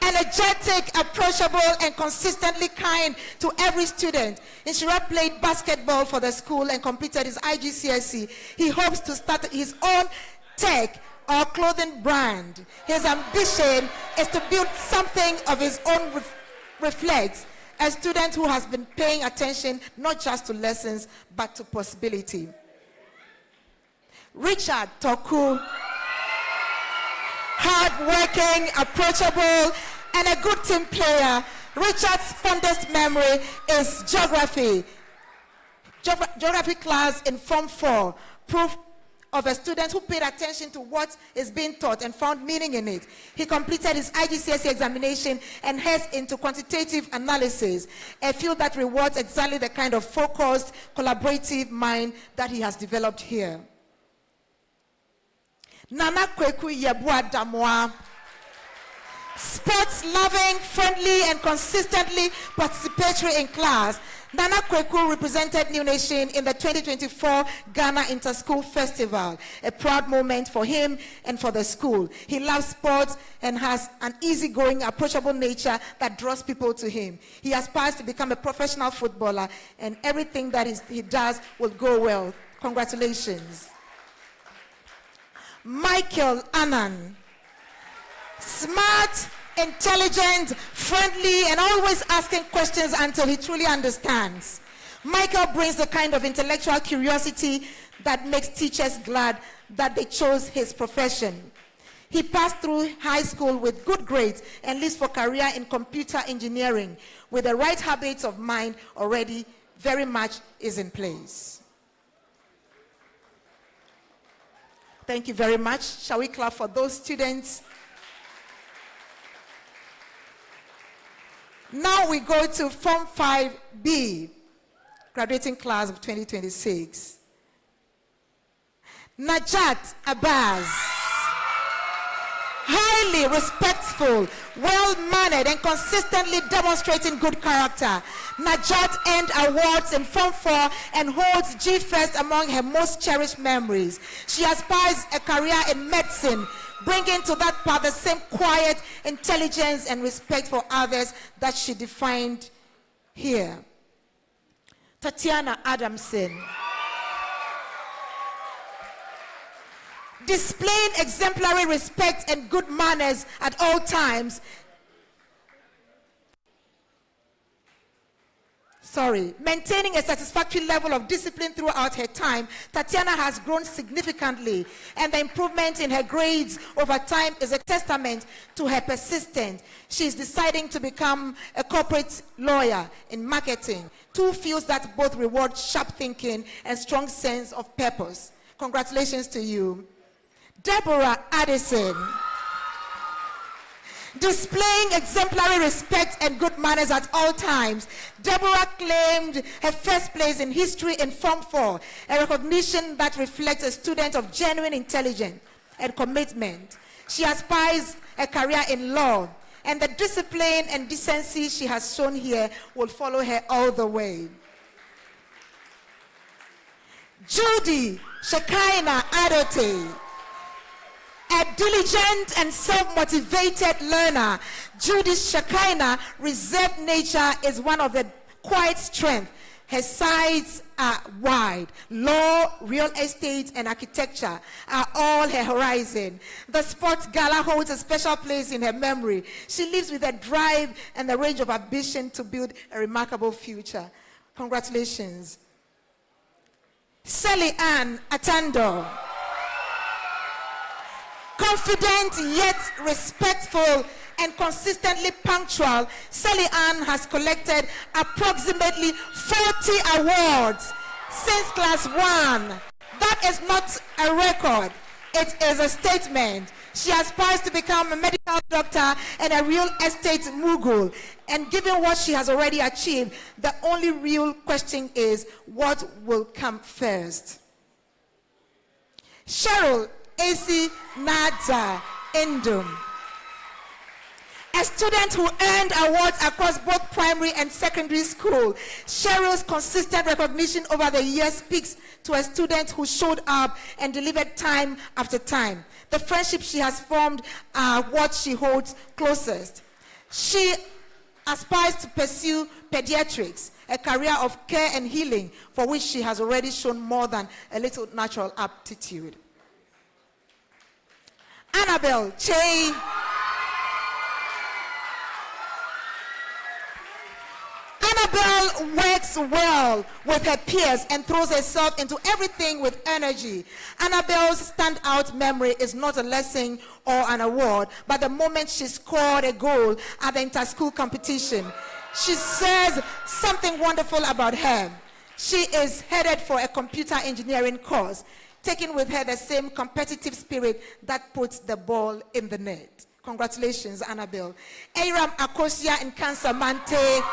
Energetic, approachable, and consistently kind to every student. Nshira played basketball for the school and completed his IGCSE. He hopes to start his own tech or clothing brand. His ambition is to build something of his own. Reflects a student who has been paying attention not just to lessons but to possibility. Richard Toku, hardworking, approachable, and a good team player. Richard's fondest memory is geography. Geography class in Form 4, proof of a student who paid attention to what is being taught and found meaning in it. He completed his IGCSE examination and heads into quantitative analysis, a field that rewards exactly the kind of focused, collaborative mind that he has developed here. Nana Kweku Yebua Damoa. Sports-loving, friendly, and consistently participatory in class, Nana Kweku represented New Nation in the 2024 Ghana Inter-School Festival, a proud moment for him and for the school. He loves sports and has an easygoing, approachable nature that draws people to him. He aspires to become a professional footballer, and everything that he does will go well. Congratulations. Michael Annan. Smart, intelligent, friendly, and always asking questions until he truly understands. Michael brings the kind of intellectual curiosity that makes teachers glad that they chose his profession. He passed through high school with good grades and leaves for career in computer engineering. With the right habits of mind already very much is in place. Thank you very much. Shall we clap for those students? Now we go to Form 5B, graduating class of 2026. Najat Abbas, highly respectful, well-mannered, and consistently demonstrating good character. Najat earned awards in Form 4 and holds G1 among her most cherished memories. She aspires a career in medicine, bringing to that path the same quiet intelligence and respect for others that she defined here. Tatiana Adamson. Displaying exemplary respect and good manners at all times. Maintaining a satisfactory level of discipline throughout her time, Tatiana has grown significantly, and the improvement in her grades over time is a testament to her persistence. She is deciding to become a corporate lawyer in marketing, two fields that both reward sharp thinking and strong sense of purpose. Congratulations to you. Deborah Addison. Displaying exemplary respect and good manners at all times, Deborah claimed her first place in history in Form 4, a recognition that reflects a student of genuine intelligence and commitment. She aspires a career in law, and the discipline and decency she has shown here will follow her all the way. Judy Shekinah Adote. A diligent and self-motivated learner, Judith Shekinah reserved nature is one of the quiet strengths. Her sides are wide. Law, real estate, and architecture are all her horizon. The sports gala holds a special place in her memory. She lives with a drive and the range of ambition to build a remarkable future. Congratulations. Sally Ann Atando. Confident yet respectful and consistently punctual, Sally Ann has collected approximately 40 awards since class 1. That is not a record, it is a statement. She aspires to become a medical doctor and a real estate mogul. And given what she has already achieved, the only real question is, what will come first? Cheryl A.C. Nadza Endum. A A student who earned awards across both primary and secondary school. Cheryl's consistent recognition over the years speaks to a student who showed up and delivered time after time. The friendships she has formed are what she holds closest. She aspires to pursue pediatrics, a career of care and healing for which she has already shown more than a little natural aptitude. Annabelle Che. Annabelle works well with her peers and throws herself into everything with energy. Annabelle's standout memory is not a lesson or an award, but the moment she scored a goal at the inter-school competition. She says something wonderful about her. She is headed for a computer engineering course, taking with her the same competitive spirit that puts the ball in the net. Congratulations, Annabelle. Aram Akosia in Kansamante.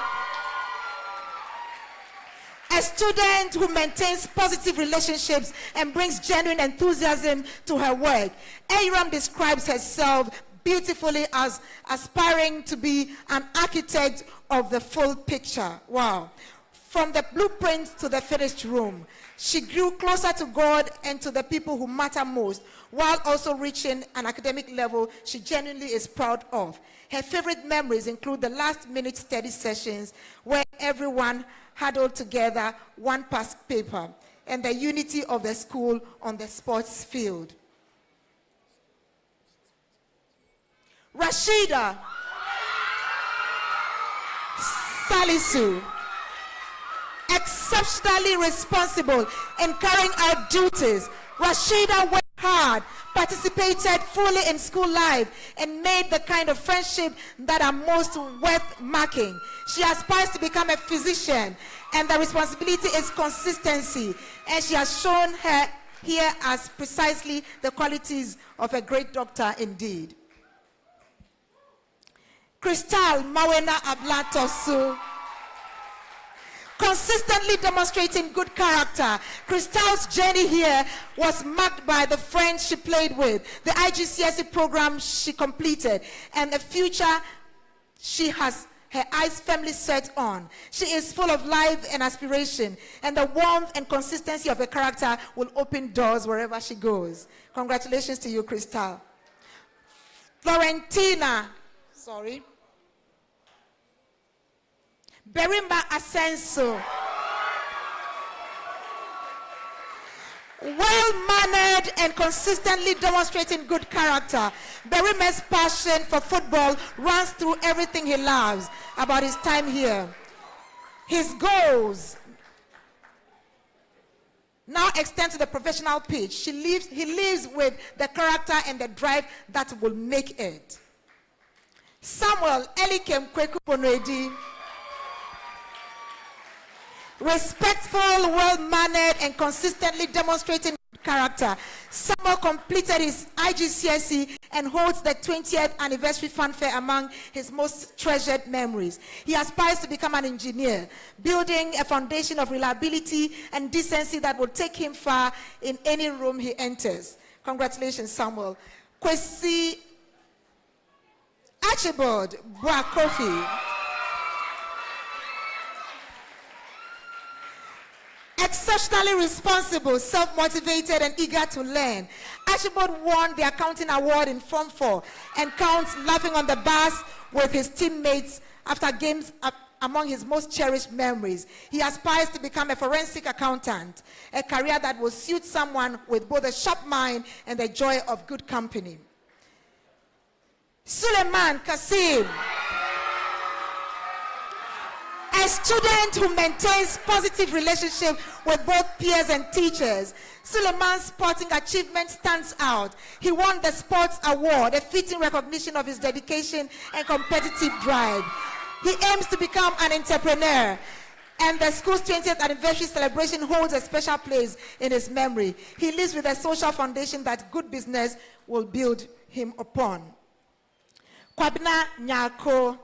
A student who maintains positive relationships and brings genuine enthusiasm to her work. Aram describes herself beautifully as aspiring to be an architect of the full picture. Wow. From the blueprint to the finished room, she grew closer to God and to the people who matter most, while also reaching an academic level she genuinely is proud of. Her favorite memories include the last-minute study sessions where everyone huddled together, one past paper, and the unity of the school on the sports field. Rashida Salisu, exceptionally responsible in carrying out duties. Rashida worked hard, participated fully in school life, and made the kind of friendship that are most worth marking. She aspires to become a physician, and the responsibility is consistency. And she has shown her here as precisely the qualities of a great doctor indeed. Crystal Mawena Ablatosu, consistently demonstrating good character. Crystal's journey here was marked by the friends she played with, the IGCSE program she completed, and the future she has her eyes firmly set on. She is full of life and aspiration, and the warmth and consistency of her character will open doors wherever she goes. Congratulations to you, Crystal. Florentina, Berimba Asenso. Well-mannered and consistently demonstrating good character. Berima's passion for football runs through everything he loves about his time here. His goals now extend to the professional pitch. He lives with the character and the drive that will make it. Samuel Elikem Kweku Ponwedi. Respectful, well-mannered, and consistently demonstrating character. Samuel completed his IGCSE and holds the 20th anniversary fanfare among his most treasured memories. He aspires to become an engineer, building a foundation of reliability and decency that will take him far in any room he enters. Congratulations, Samuel. Kwesi Archibald Boakofi. Exceptionally responsible, self-motivated, and eager to learn. Archibald won the accounting award in Form 4 and counts laughing on the bus with his teammates after games among his most cherished memories. He aspires to become a forensic accountant, a career that will suit someone with both a sharp mind and the joy of good company. Suleiman Kasim. A student who maintains positive relationship with both peers and teachers. Suleiman's sporting achievement stands out. He won the sports award, a fitting recognition of his dedication and competitive drive. He aims to become an entrepreneur, and the school's 20th anniversary celebration holds a special place in his memory. He lives with a social foundation that good business will build him upon. Kwabena Nyako.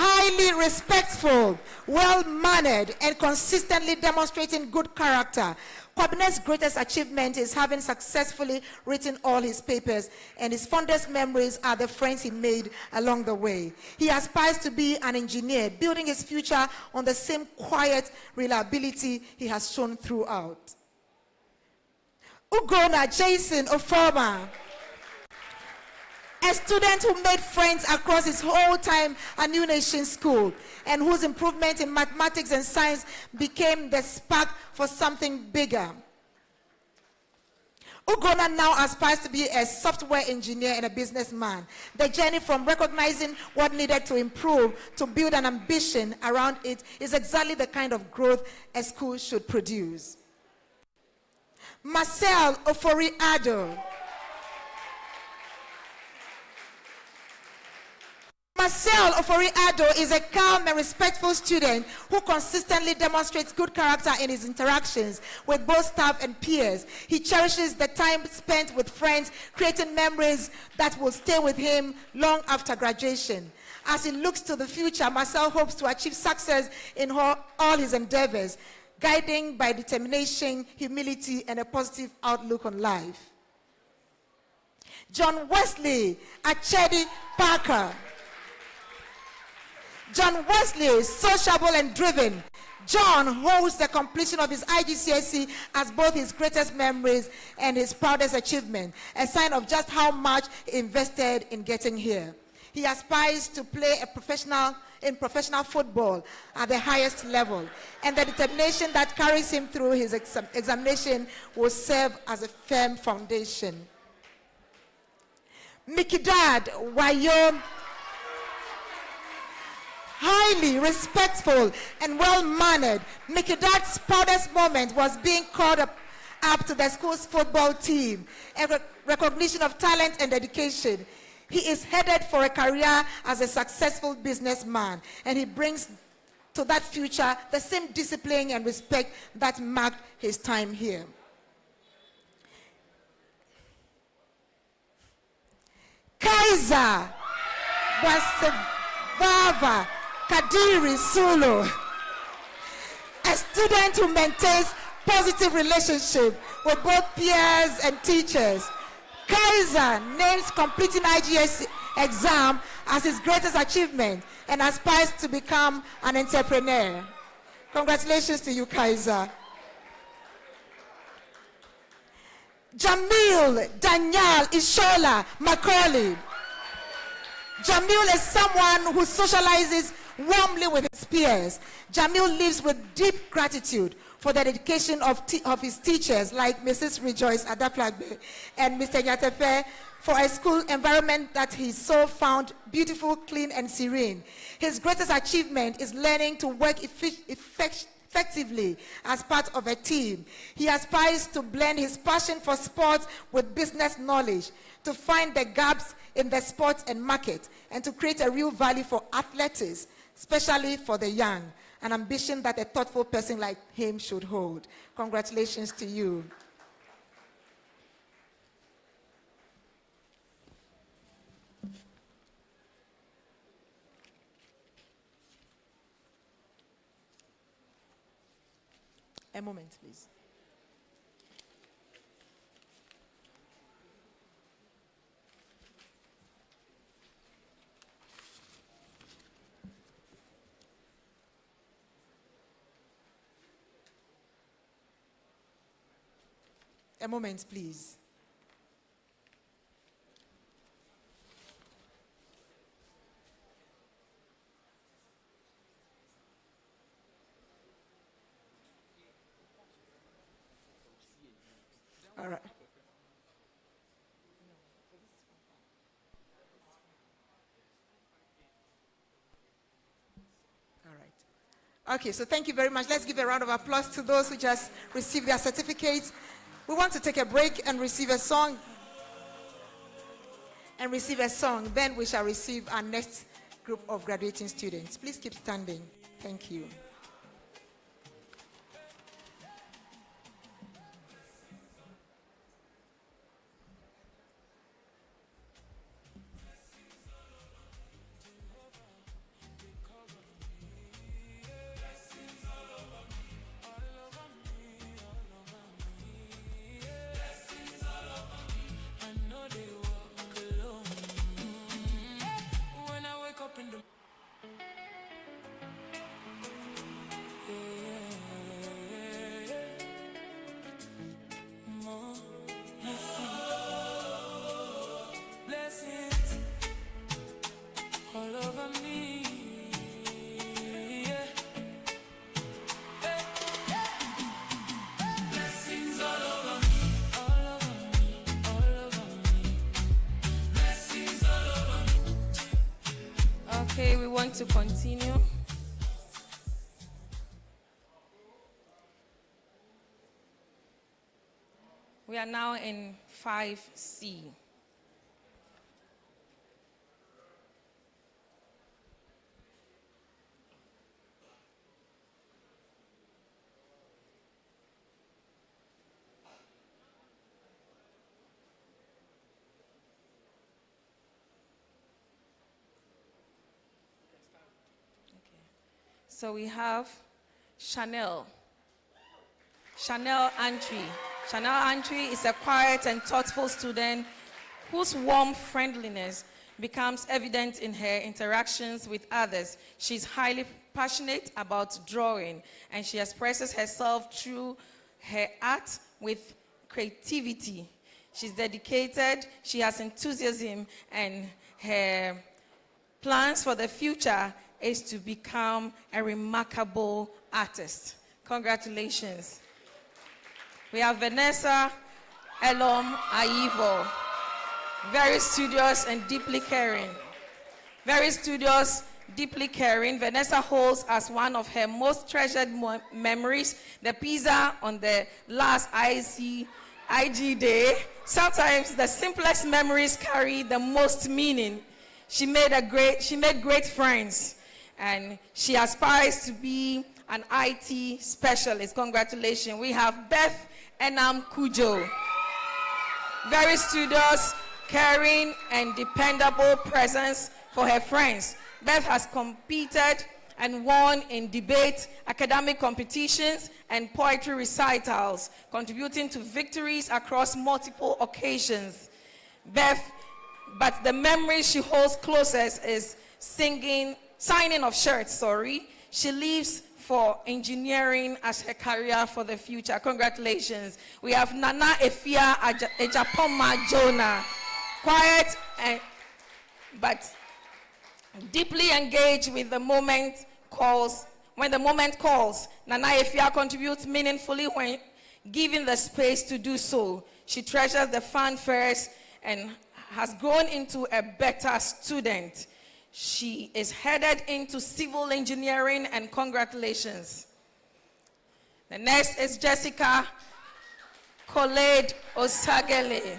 High highly respectful, well-mannered, and consistently demonstrating good character. Kwabinet's greatest achievement is having successfully written all his papers, and his fondest memories are the friends he made along the way. He aspires to be an engineer, building his future on the same quiet reliability he has shown throughout. Ugona Jason Oforma, a student who made friends across his whole time at New Nation School and whose improvement in mathematics and science became the spark for something bigger. Ugona now aspires to be a software engineer and a businessman. The journey from recognizing what needed to improve to build an ambition around it is exactly the kind of growth a school should produce. Marcel Ofori-Addo. Marcel Ofori-Addo is a calm and respectful student who consistently demonstrates good character in his interactions with both staff and peers. He cherishes the time spent with friends, creating memories that will stay with him long after graduation. As he looks to the future, Marcel hopes to achieve success in all his endeavors, guiding by determination, humility, and a positive outlook on life. John Wesley Achedi Parker. John Wesley is sociable and driven. John holds the completion of his IGCSE as both his greatest memories and his proudest achievement, a sign of just how much he invested in getting here. He aspires to play in professional football at the highest level, and the determination that carries him through his examination will serve as a firm foundation. Mikidad Wayo, highly respectful and well-mannered, Mikidad's proudest moment was being called up to the school's football team, a recognition of talent and dedication. He is headed for a career as a successful businessman, and he brings to that future the same discipline and respect that marked his time here. Kaiser Wasevava Kadiri Sulu, a student who maintains positive relationship with both peers and teachers. Kaiser names completing IGS exam as his greatest achievement and aspires to become an entrepreneur. Congratulations to you, Kaiser. Jamil Daniel Ishola Macaulay. Jamil is someone who socializes warmly with his peers. Jamil lives with deep gratitude for the dedication of his teachers like Mrs. Rejoice Adaflagbe and Mr. Nyatefe for a school environment that he so found beautiful, clean, and serene. His greatest achievement is learning to work effectively as part of a team. He aspires to blend his passion for sports with business knowledge, to find the gaps in the sports and market, and to create a real value for athletics, especially for the young, an ambition that a thoughtful person like him should hold. Congratulations to you. A moment, please. A moment, please. All right. All right. Okay, so thank you very much. Let's give a round of applause to those who just received their certificates. We want to take a break and receive a song. Then we shall receive our next group of graduating students. Please keep standing. Thank you. to continue. We are now in 5C. So we have Chanel Antwi. Chanel Antwi is a quiet and thoughtful student whose warm friendliness becomes evident in her interactions with others. She's highly passionate about drawing, and she expresses herself through her art with creativity. She's dedicated, she has enthusiasm, and her plans for the future is to become a remarkable artist. Congratulations. We have Vanessa Elom Aivo, very studious and deeply caring. Very studious, deeply caring. Vanessa holds as one of her most treasured memories the pizza on the last IG day. Sometimes the simplest memories carry the most meaning. She made great friends, and she aspires to be an IT specialist. Congratulations. We have Beth Enam Kujo. Very studious, caring, and dependable presence for her friends. Beth has competed and won in debate, academic competitions, and poetry recitals, contributing to victories across multiple occasions. But the memory she holds closest is signing of shirts. She leaves for engineering as her career for the future. Congratulations. We have Nana Efia Ejapoma Jonah, quiet but deeply engaged with the moment calls. When the moment calls, Nana Efia contributes meaningfully when given the space to do so. She treasures the fanfares and has grown into a better student. She is headed into civil engineering, and congratulations. The next is Jessica Khaled Osagele.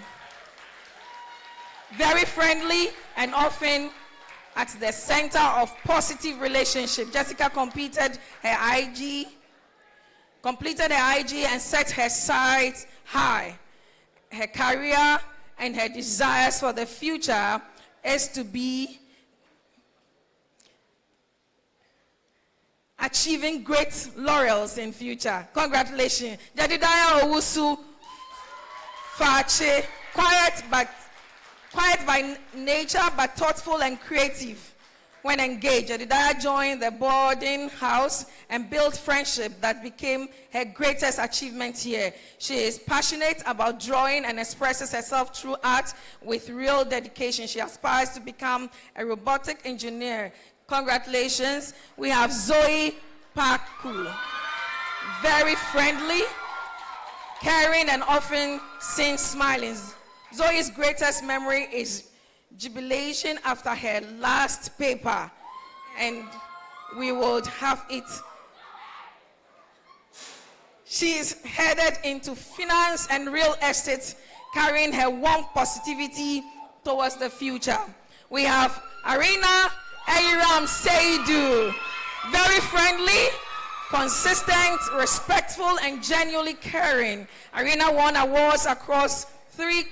Very friendly and often at the center of positive relationship. Jessica completed her IG and set her sights high. Her career and her desires for the future is to be achieving great laurels in future. Congratulations. Jedidiah Owusu Fache, quiet by nature, but thoughtful and creative. When engaged, Jedidiah joined the boarding house and built friendship that became her greatest achievement here. She is passionate about drawing and expresses herself through art with real dedication. She aspires to become a robotic engineer. Congratulations. We have Zoe Paku. Very friendly, caring, and often seen smiling. Zoe's greatest memory is jubilation after her last paper, and we would have it. She is headed into finance and real estate, carrying her warm positivity towards the future. We have Arena Airam Seidu. Very friendly, consistent, respectful, and genuinely caring. Arena won awards across 3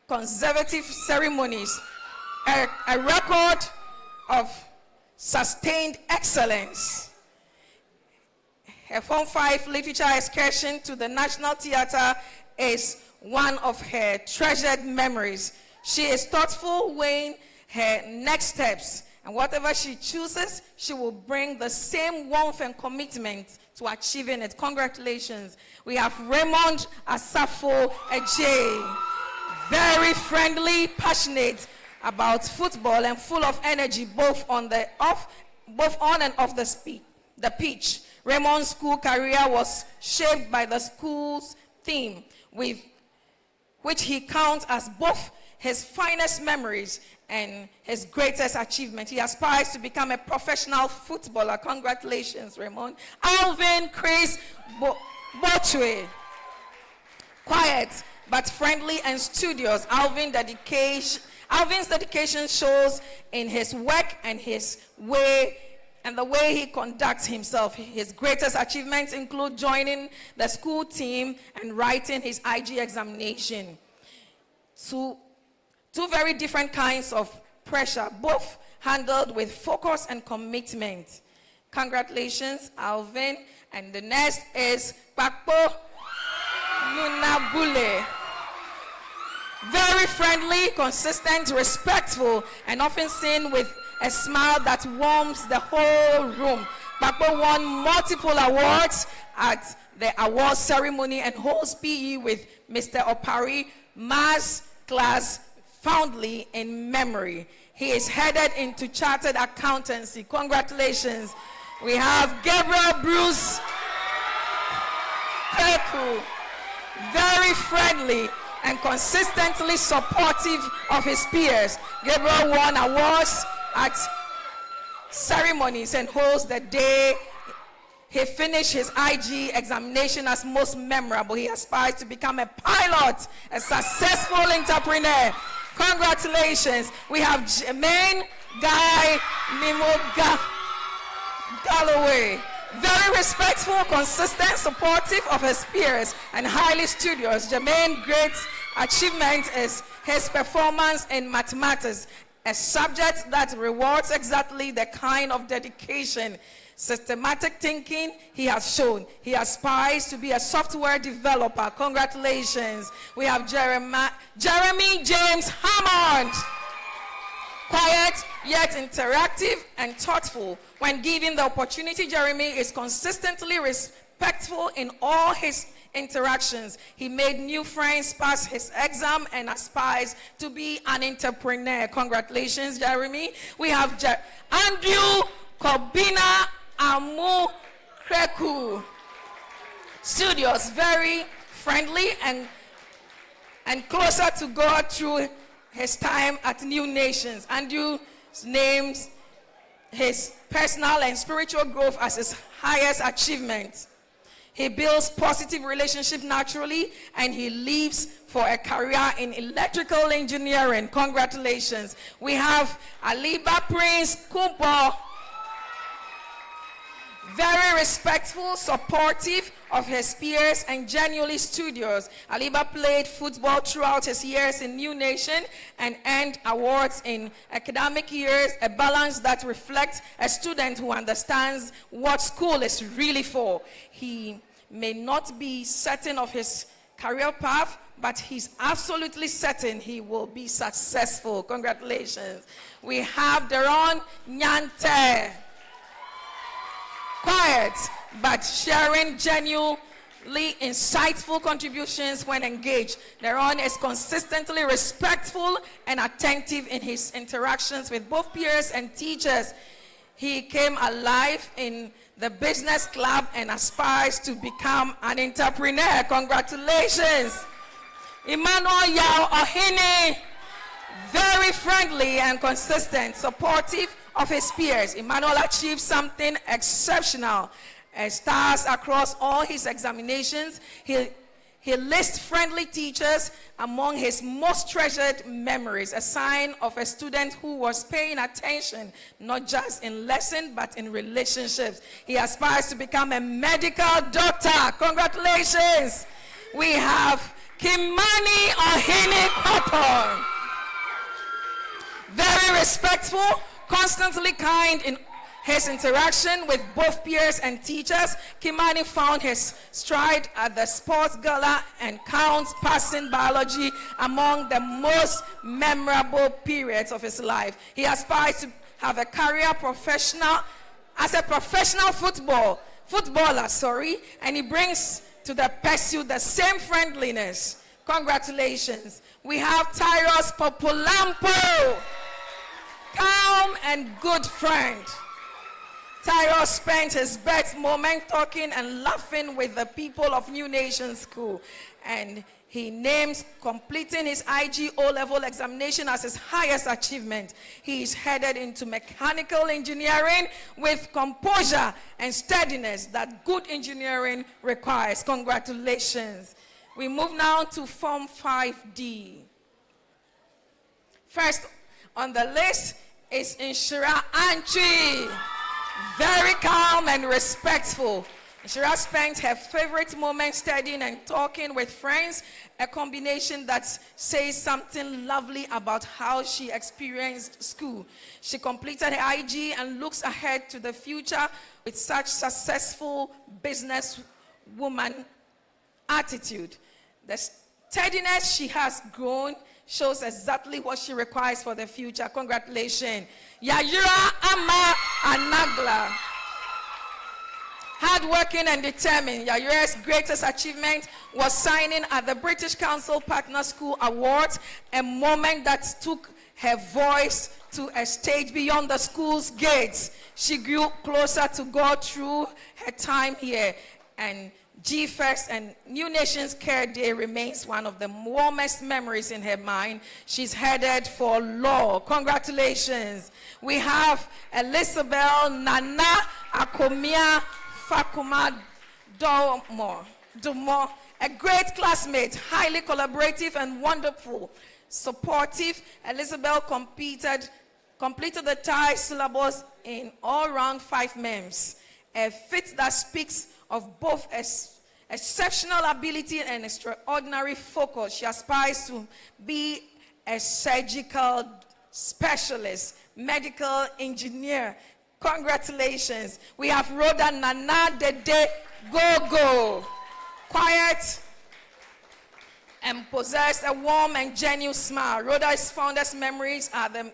consecutive ceremonies, a record of sustained excellence. Her Form 5 literature excursion to the National Theatre is one of her treasured memories. She is thoughtful, weighing her next steps, and whatever she chooses, she will bring the same warmth and commitment to achieving it. Congratulations. We have Raymond Asafo Ejay. Very friendly, passionate about football, and full of energy both on and off the pitch. Raymond's school career was shaped by the school's theme, which he counts as both his finest memories and his greatest achievement. He aspires to become a professional footballer. Congratulations, Raymond. Alvin Chris Bochwe. Quiet, but friendly and studious. Alvin's dedication shows in his work and his way and the way he conducts himself. His greatest achievements include joining the school team and writing his IG examination. Two very different kinds of pressure, both handled with focus and commitment. Congratulations, Alvin. And the next is Pakpo Nunabule. Very friendly, consistent, respectful, and often seen with a smile that warms the whole room. Pakpo won multiple awards at the awards ceremony and holds PE with Mr. Opari Mass class fondly in memory. He is headed into chartered accountancy. Congratulations. We have Gabriel Bruce Heku, very friendly and consistently supportive of his peers. Gabriel won awards at ceremonies and holds the day he finished his IG examination as most memorable. He aspires to become a pilot, a successful entrepreneur. Congratulations. We have Jermaine Guy Nimoga Galloway. Very respectful, consistent, supportive of his peers, and highly studious. Jermaine's great achievement is his performance in mathematics, a subject that rewards exactly the kind of dedication, systematic thinking he has shown. He aspires to be a software developer. Congratulations. We have Jeremy James Hammond. Quiet, yet interactive and thoughtful. When given the opportunity, Jeremy is consistently respectful in all his interactions. He made new friends, passed his exam, and aspires to be an entrepreneur. Congratulations, Jeremy. We have Andrew Kobina Amu Kreku. Studios, very friendly and closer to God through his time at New Nations. Andrew names his personal and spiritual growth as his highest achievement. He builds positive relationships naturally, and he leaves for a career in electrical engineering. Congratulations. We have Aliba Prince Kumpo. Very respectful, supportive of his peers, and genuinely studious. Aliba played football throughout his years in New Nation and earned awards in academic years, a balance that reflects a student who understands what school is really for. He may not be certain of his career path, but he's absolutely certain he will be successful. Congratulations. We have Deron Nyante. Quiet, but sharing genuinely insightful contributions when engaged. Deron is consistently respectful and attentive in his interactions with both peers and teachers. He came alive in the business club and aspires to become an entrepreneur. Congratulations. Emmanuel Yao Ohene, very friendly and consistent, supportive of his peers. Emmanuel achieved something exceptional. Stars across all his examinations. He lists friendly teachers among his most treasured memories, a sign of a student who was paying attention, not just in lesson, but in relationships. He aspires to become a medical doctor. Congratulations. We have Kimani Ohene Papa. Very respectful, constantly kind in his interaction with both peers and teachers. Kimani found his stride at the sports gala and counts passing biology among the most memorable periods of his life. He aspires to have a career as a professional footballer, and he brings to the pursuit the same friendliness. Congratulations. We have Tyros Popolampo. Calm and good friend. Tyro spent his best moment talking and laughing with the people of New Nation School. And he names completing his IG O-level examination as his highest achievement. He is headed into mechanical engineering with composure and steadiness that good engineering requires. Congratulations. We move now to Form 5D. First on the list is Nns Graduation. Very calm and respectful. Nns spent her favorite moment studying and talking with friends, a combination that says something lovely about how she experienced school. She completed her IG and looks ahead to the future with such successful businesswoman attitude. The steadiness she has grown shows exactly what she requires for the future. Congratulations. Yayira Ama Anagla. Hardworking and determined, Yayira's greatest achievement was signing at the British Council Partner School Awards, a moment that took her voice to a stage beyond the school's gates. She grew closer to God through her time here, and G1st and New Nations Care Day remains one of the warmest memories in her mind. She's headed for law. Congratulations. We have Elizabeth Nana Akomia Fakuma Dumo, a great classmate, highly collaborative and wonderful, supportive. Elizabeth completed the TIE syllabus in all round 5 MEMS, a feat that speaks of both exceptional ability and extraordinary focus. She aspires to be a surgical specialist, medical engineer. Congratulations. We have Rhoda Nana Dede Gogo. Quiet and possessed a warm and genuine smile. Rhoda's fondest memories are the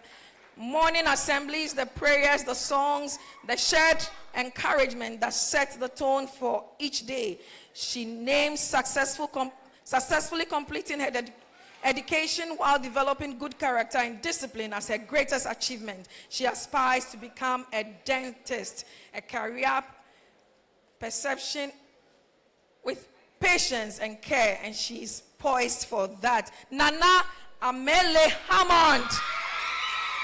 morning assemblies, the prayers, the songs, the shared encouragement that set the tone for each day. She names successfully completing her education while developing good character and discipline as her greatest achievement. She aspires to become a dentist, a career perception with patience and care, and she is poised for that. Nana Amele Hammond,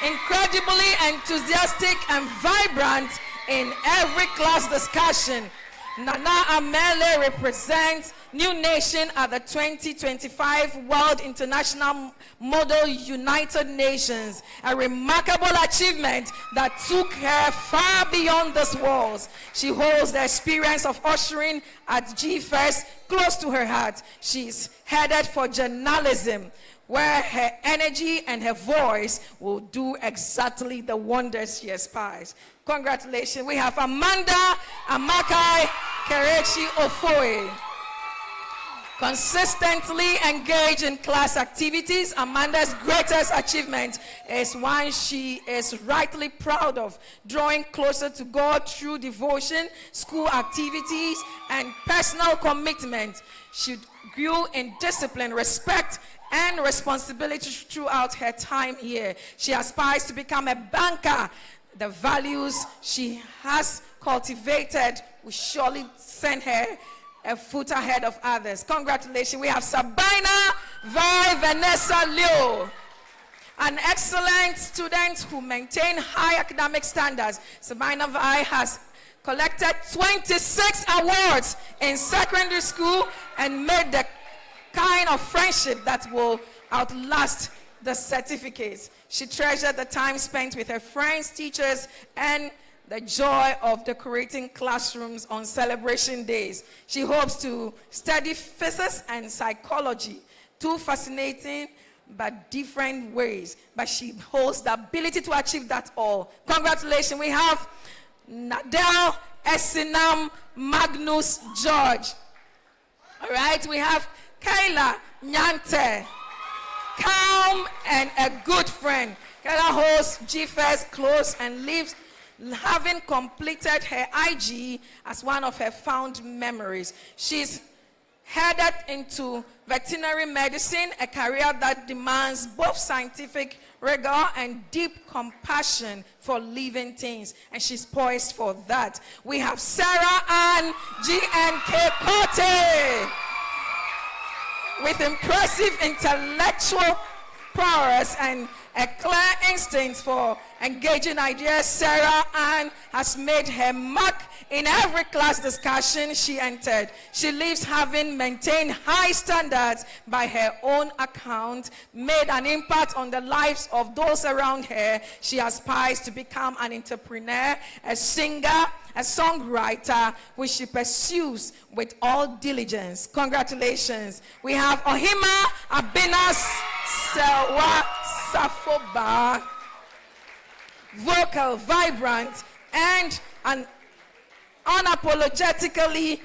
incredibly enthusiastic and vibrant in every class discussion. Nana Amele represents New Nation at the 2025 World International Model United Nations, a remarkable achievement that took her far beyond these walls. She holds the experience of ushering at G1st close to her heart. She's headed for journalism, where her energy and her voice will do exactly the wonders she aspires. Congratulations. We have Amanda Amakai Kerechi Ofoe. Consistently engaged in class activities, Amanda's greatest achievement is one she is rightly proud of, drawing closer to God through devotion, school activities, and personal commitment. She grew in discipline, respect, and responsibility throughout her time here. She aspires to become a banker. The values she has cultivated will surely send her a foot ahead of others. Congratulations. We have Sabina Vi Vanessa Leo, an excellent student who maintains high academic standards. Sabina Vi has collected 26 awards in secondary school and made the kind of friendship that will outlast the certificates. She treasured the time spent with her friends, teachers, and the joy of decorating classrooms on celebration days. She hopes to study physics and psychology, two fascinating but different ways, but she holds the ability to achieve that all. Congratulations. We have Nadel Esinam Magnus George. All right, we have Kayla Nyante, calm and a good friend. Kayla holds G1st close and lives, having completed her IG as one of her fond memories. She's headed into veterinary medicine, a career that demands both scientific rigor and deep compassion for living things. And she's poised for that. We have Sarah Ann G.N.K. Kote. With impressive intellectual prowess and a clear instinct for engaging ideas, Sarah Ann has made her mark in every class discussion she entered. She leaves having maintained high standards by her own account, made an impact on the lives of those around her. She aspires to become an entrepreneur, a singer, a songwriter, which she pursues with all diligence. Congratulations. We have Ohima Abinas Sewa Safoba, vocal, vibrant, and unapologetically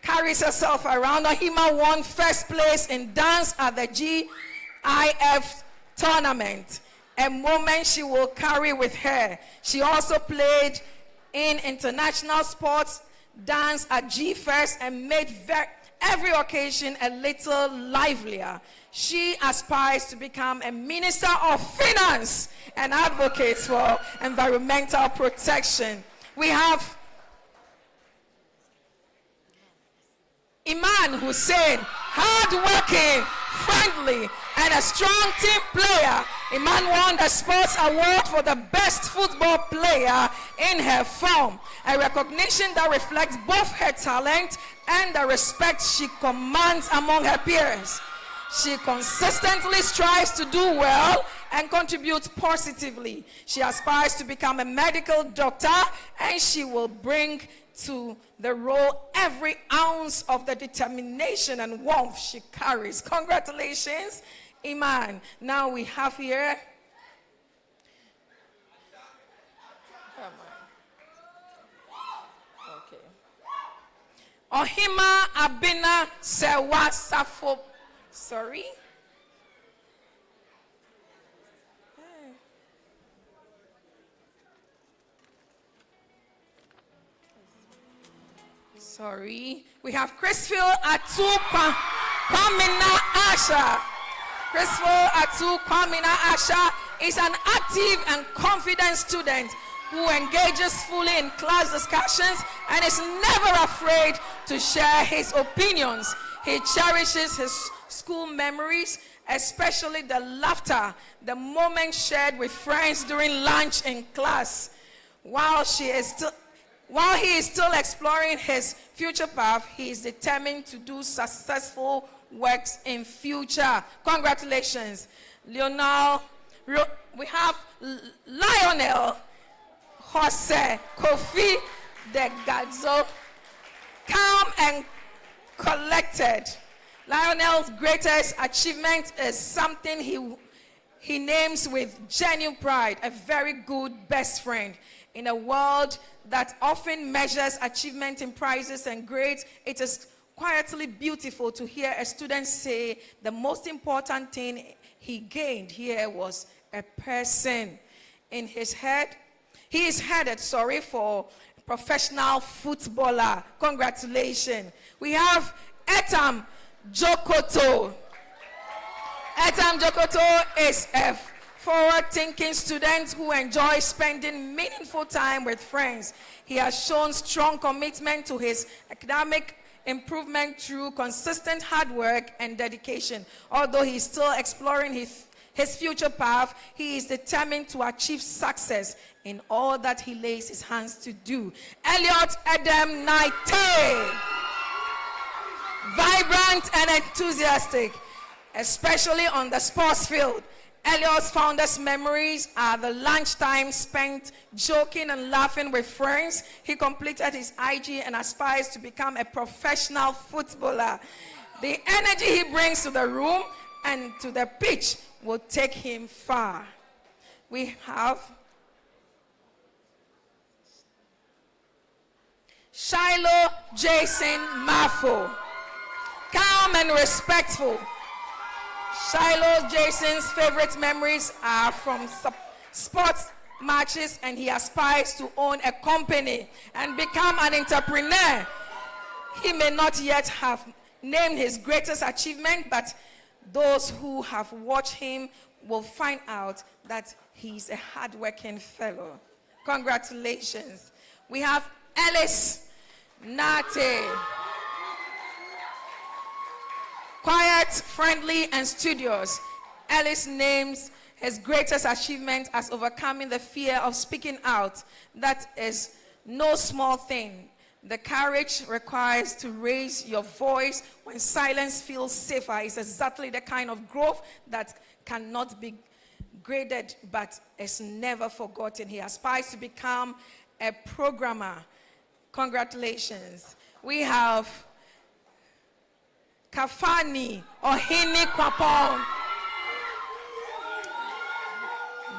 carries herself around. Ohima won first place in dance at the GIF tournament, a moment she will carry with her. She also played in international sports dance at G-First and made every occasion a little livelier. She aspires to become a minister of finance and advocates for environmental protection. We have Iman Hussein, hardworking, friendly, and a strong team player. Iman won the Sports Award for the best football player in her form, a recognition that reflects both her talent and the respect she commands among her peers. She consistently strives to do well and contribute positively. She aspires to become a medical doctor, and she will bring to the role every ounce of the determination and warmth she carries. Congratulations, Iman. Now we have here Ohima Abina Sewa Safo. Sorry. Sorry. We have Chrisfield Atu Kwamina Asha. Chrisfield Atu Kwamina Asha is an active and confident student who engages fully in class discussions and is never afraid to share his opinions. He cherishes his school memories, especially the laughter, the moments shared with friends during lunch in class. While he is still exploring his future path, he is determined to do successful works in future. Congratulations. Lionel, we have Lionel Jose Kofi de Gadzo, calm and collected. Lionel's greatest achievement is something he names with genuine pride, a very good best friend. In a world that often measures achievement in prizes and grades, it is quietly beautiful to hear a student say the most important thing he gained here was a person. In his head, he is headed, for professional footballer. Congratulations. We have Etam Jokoto. Etam Jokoto is a forward-thinking student who enjoys spending meaningful time with friends. He has shown strong commitment to his academic improvement through consistent hard work and dedication. Although he's still exploring his future path, he is determined to achieve success in all that he lays his hands to do. Elliot Adam Naite, vibrant and enthusiastic, especially on the sports field. Elliot's fondest memories are the lunchtime spent joking and laughing with friends. He completed his IG and aspires to become a professional footballer. The energy he brings to the room and to the pitch will take him far. We have Shiloh Jason Mafo, calm and respectful. Shiloh Jason's favorite memories are from sports matches, and he aspires to own a company and become an entrepreneur. He may not yet have named his greatest achievement, but those who have watched him will find out that he's a hardworking fellow. Congratulations. We have Ellis Nate. Quiet, friendly, and studious. Ellis names his greatest achievement as overcoming the fear of speaking out. That is no small thing. The courage requires to raise your voice when silence feels safer is exactly the kind of growth that cannot be graded but is never forgotten. He aspires to become a programmer. Congratulations. We have Kafani Ohini Kwapong.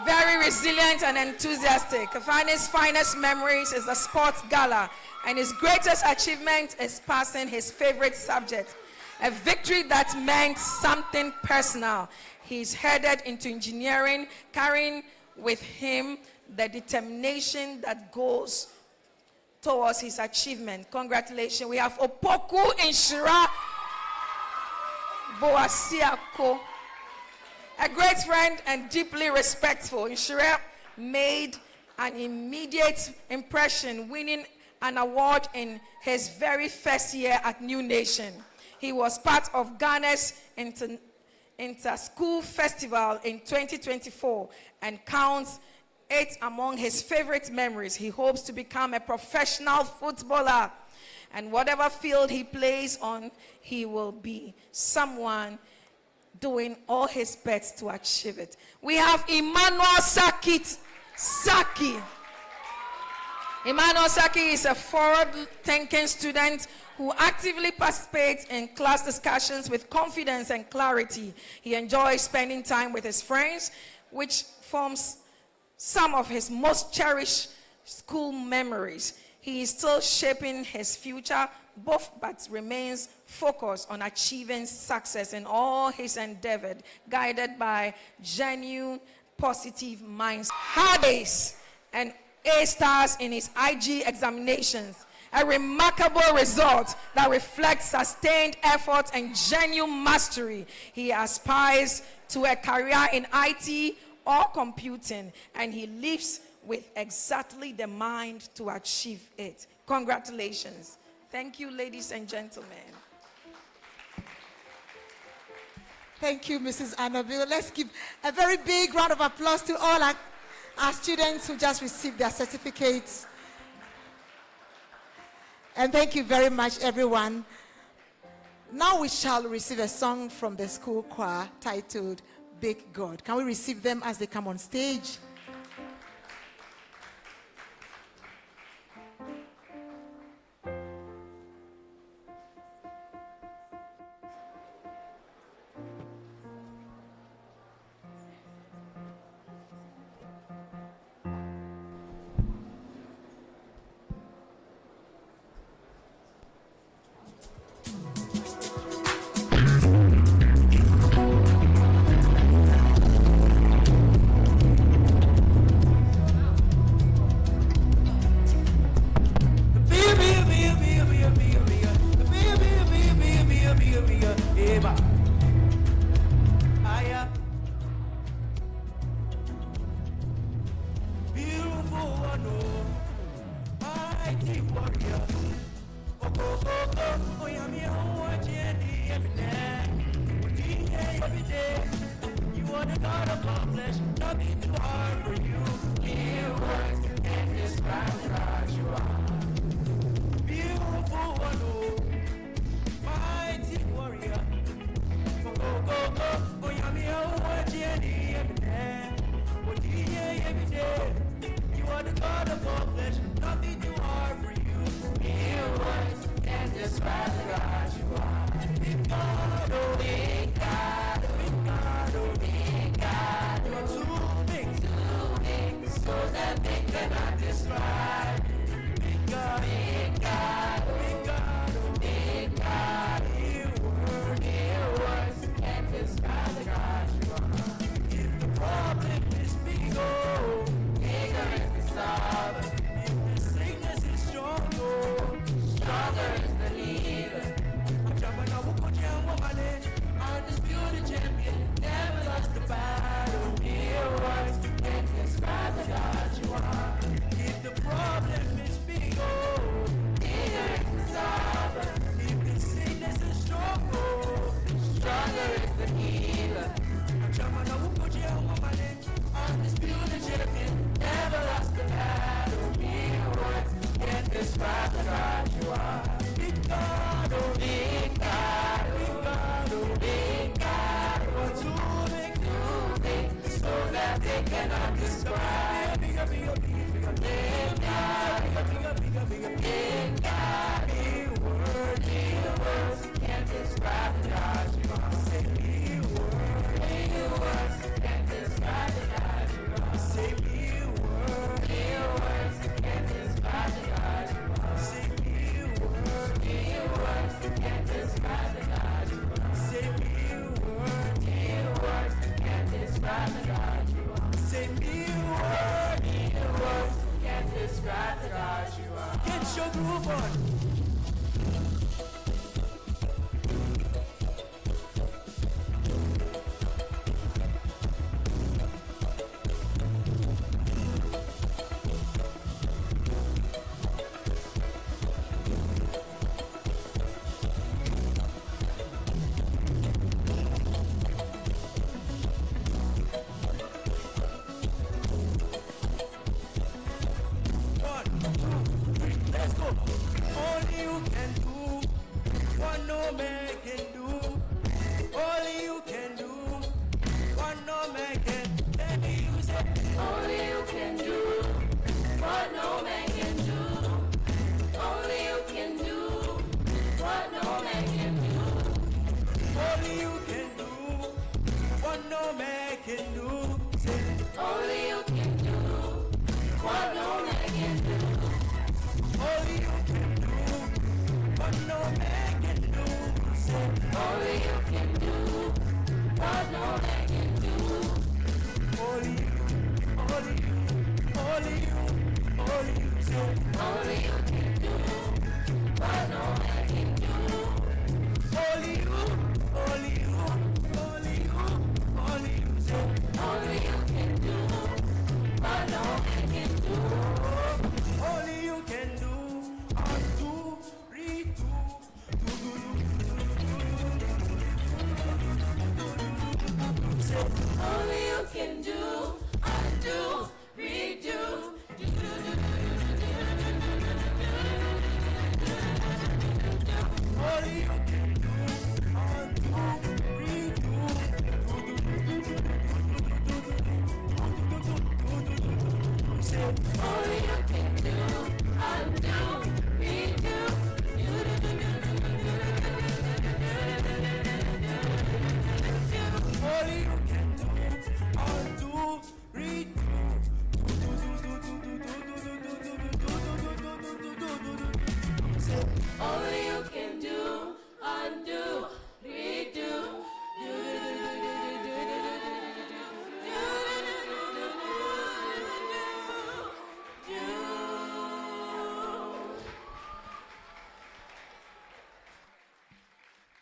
Very resilient and enthusiastic. Kafani's finest memories is the sports gala, and his greatest achievement is passing his favorite subject, a victory that meant something personal. He's headed into engineering, carrying with him the determination that goes towards his achievement. Congratulations. We have Opoku Inshira Boasiako. A great friend and deeply respectful, Inshira made an immediate impression, winning an award in his very first year at New Nation. He was part of Ghana's Inter-School Festival in 2024 and counts it among his favorite memories. He hopes to become a professional footballer, and whatever field he plays on, he will be someone doing all his best to achieve it. We have Emmanuel Saki. Emmanuel Saki is a forward-thinking student who actively participates in class discussions with confidence and clarity. He enjoys spending time with his friends, which forms some of his most cherished school memories. He is still shaping his future, but remains focused on achieving success in all his endeavors, guided by genuine, positive minds. Hard days and A stars in his IG examinations, a remarkable result that reflects sustained effort and genuine mastery. He aspires to a career in IT or computing, and he lives with exactly the mind to achieve it. Congratulations. Thank you, ladies and gentlemen. Thank you, Mrs. Annabelle. Let's give a very big round of applause to all our students who just received their certificates. And thank you very much, everyone. Now we shall receive a song from the school choir titled Big God. Can we receive them as they come on stage? So that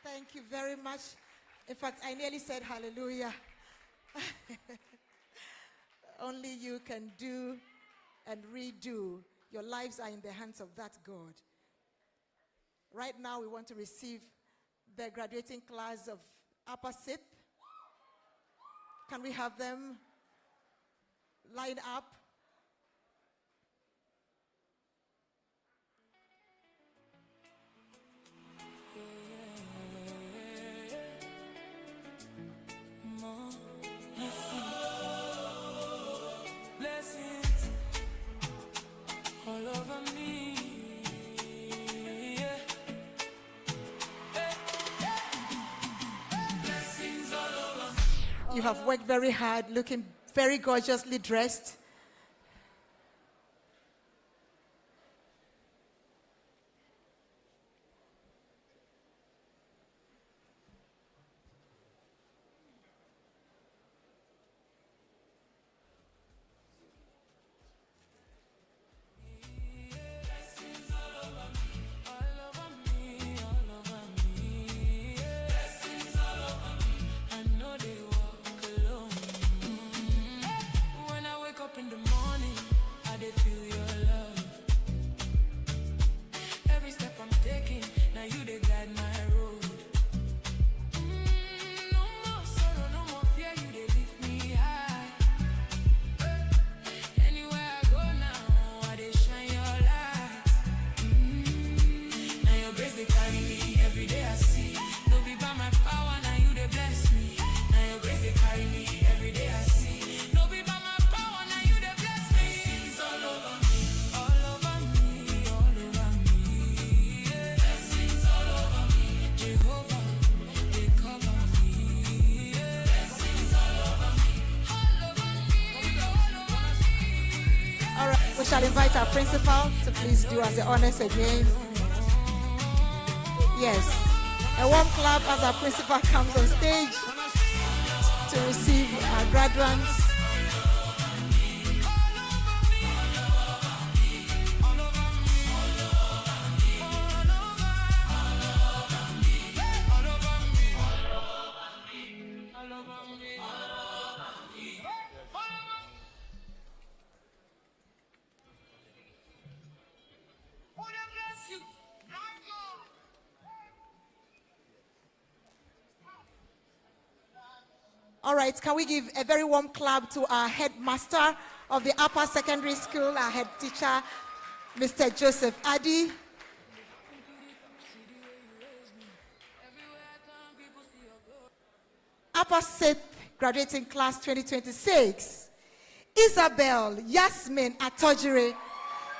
Thank you very much. In fact, I nearly said hallelujah. Only you can do and redo. Your lives are in the hands of that God. Right now, we want to receive the graduating class of Upper Sixth. Can we have them line up? Blessings all over me. Blessings all over. You have worked very hard, looking very gorgeously dressed. We shall invite our principal to please do us the honors again. Yes, a warm clap as our principal comes on stage to receive our graduates. All right, can we give a very warm clap to our headmaster of the upper secondary school, our head teacher, Mr. Joseph Addy. Upper 6th graduating class 2026, Isabel Yasmin Atojire.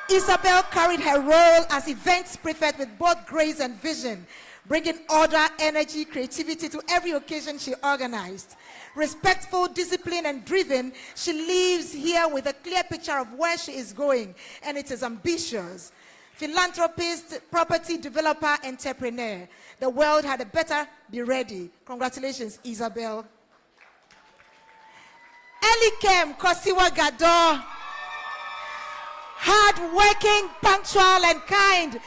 Isabel carried her role as events prefect with both grace and vision, bringing order, energy, creativity to every occasion she organized. Respectful, disciplined, and driven, she leaves here with a clear picture of where she is going, and it is ambitious. Philanthropist, property developer, entrepreneur. The world had a better be ready. Congratulations, Isabel. Elikem Kosiwa Gador. Hard-working, punctual, and kind.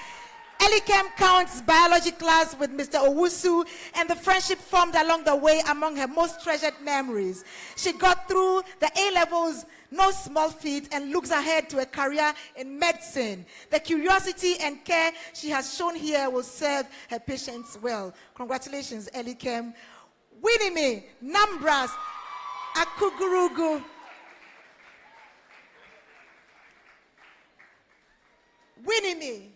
Elikem counts biology class with Mr. Owusu, and the friendship formed along the way among her most treasured memories. She got through the A-levels, no small feat, and looks ahead to a career in medicine. The curiosity and care she has shown here will serve her patients well. Congratulations, Elikem. Winnie Nambras Akugurugu. Winnie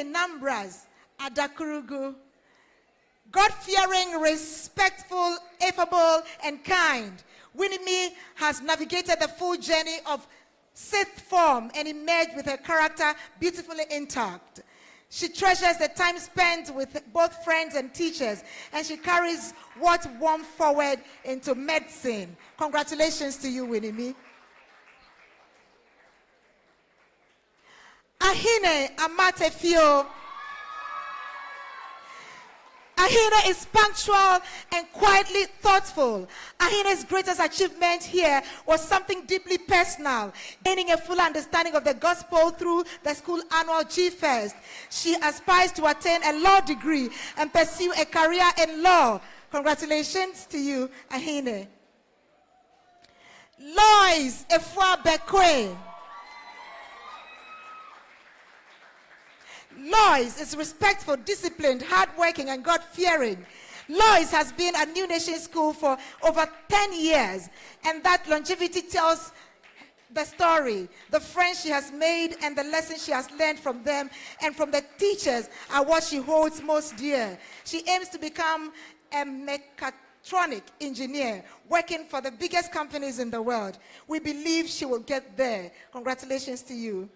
Nambras Adakurugu. God-fearing, respectful, affable, and kind. Winnie has navigated the full journey of sixth form and emerged with her character beautifully intact. She treasures the time spent with both friends and teachers, and she carries what warmed forward into medicine. Congratulations to you, Winnie. Ahine Amatefio. Ahine is punctual and quietly thoughtful. Ahine's greatest achievement here was something deeply personal, gaining a full understanding of the gospel through the school annual G-Fest. She aspires to attain a law degree and pursue a career in law. Congratulations to you, Ahine. Lois Efua Bekwe. Lois is respectful, disciplined, hardworking, and God-fearing. Lois has been at New Nation School for over 10 years, and that longevity tells the story. The friends she has made and the lessons she has learned from them and from the teachers are what she holds most dear. She aims to become a mechatronic engineer, working for the biggest companies in the world. We believe she will get there. Congratulations to you.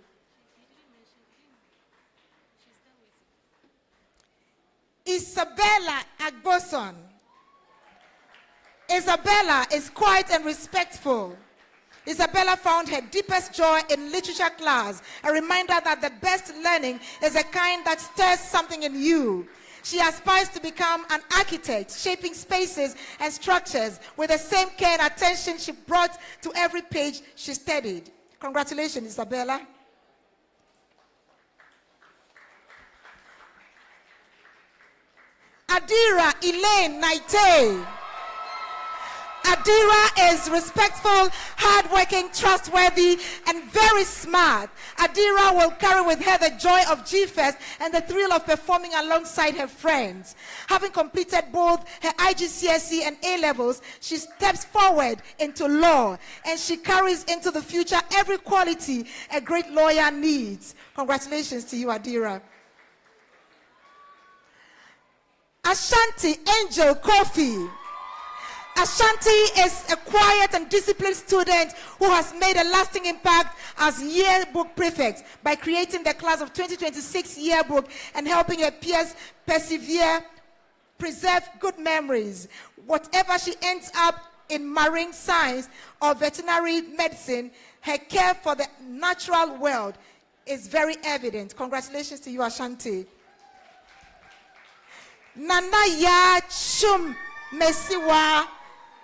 Isabella Agboson. Isabella is quiet and respectful. Isabella found her deepest joy in literature class, a reminder that the best learning is a kind that stirs something in you. She aspires to become an architect, shaping spaces and structures with the same care and attention she brought to every page she studied. Congratulations, Isabella. Adira Elaine Naite. Adira is respectful, hardworking, trustworthy, and very smart. Adira will carry with her the joy of G-Fest and the thrill of performing alongside her friends. Having completed both her IGCSE and A-levels, she steps forward into law, and she carries into the future every quality a great lawyer needs. Congratulations to you, Adira. Ashanti Angel Kofi. Ashanti is a quiet and disciplined student who has made a lasting impact as yearbook prefect by creating the class of 2026 yearbook and helping her peers persevere, preserve good memories. Whatever she ends up in marine science or veterinary medicine, her care for the natural world is very evident. Congratulations to you, Ashanti. Nana ya chum mesiwa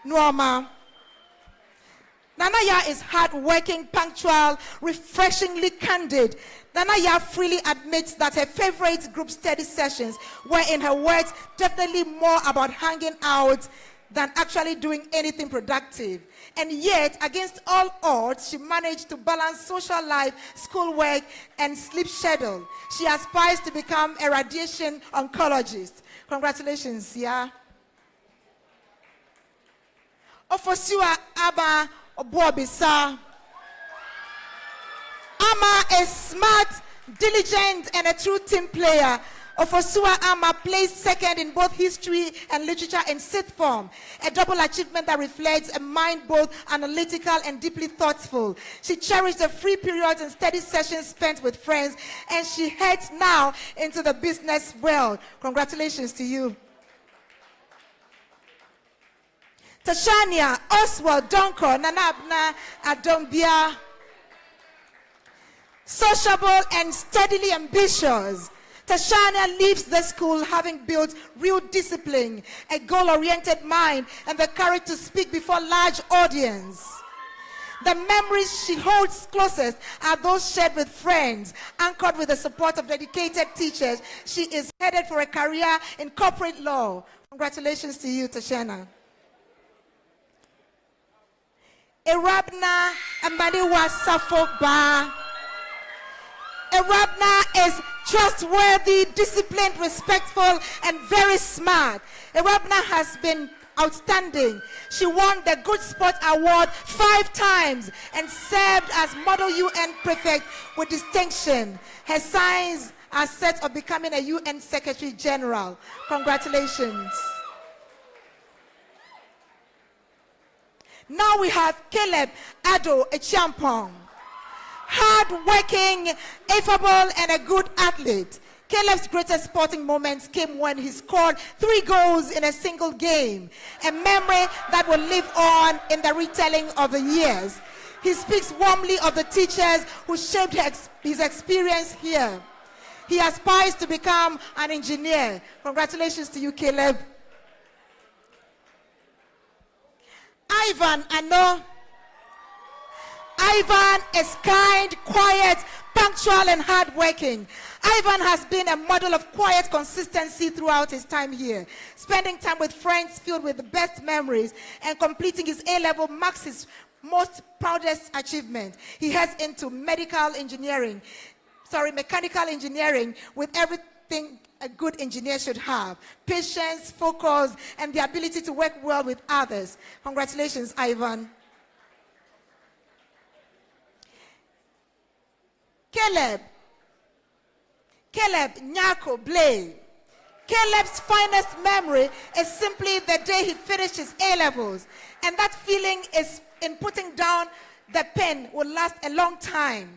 Nuoma. Nanaya is hardworking, punctual, refreshingly candid. Nanaya freely admits that her favorite group study sessions were, in her words, definitely more about hanging out than actually doing anything productive. And yet, against all odds, she managed to balance social life, schoolwork, and sleep schedule. She aspires to become a radiation oncologist. Congratulations, yeah. Ofosua Aba Obuobisa. Ama is smart, diligent, and a true team player. Ofosua Ama placed second in both history and literature in sixth form, a double achievement that reflects a mind both analytical and deeply thoughtful. She cherished the free periods and study sessions spent with friends, and she heads now into the business world. Congratulations to you. Tashania Oswald Donko Nanabna Adombia. Sociable and steadily ambitious, Tashania leaves the school having built real discipline, a goal-oriented mind, and the courage to speak before large audience. The memories she holds closest are those shared with friends, anchored with the support of dedicated teachers. She is headed for a career in corporate law. Congratulations to you, Tashana. Irabna Amaniwa Safoba. Irabna is trustworthy, disciplined, respectful, and very smart. Irabna has been outstanding. She won the Good Sport Award 5 times and served as Model UN Prefect with distinction. Her signs are set of becoming a UN Secretary General. Congratulations. Now we have Caleb Ado Echiampong. Hard-working, affable, and a good athlete. Caleb's greatest sporting moments came when he scored 3 goals in a single game, a memory that will live on in the retelling of the years. He speaks warmly of the teachers who shaped his experience here. He aspires to become an engineer. Congratulations to you, Caleb. Ivan Ano. Ivan is kind, quiet, punctual, and hardworking. Ivan has been a model of quiet consistency throughout his time here. Spending time with friends filled with the best memories and completing his A-level marks his most proudest achievement. He heads into mechanical engineering with everything a good engineer should have: patience, focus, and the ability to work well with others. Congratulations, Ivan. Caleb Nyako Blay. Caleb's finest memory is simply the day he finished his A-levels. And that feeling is in putting down the pen will last a long time.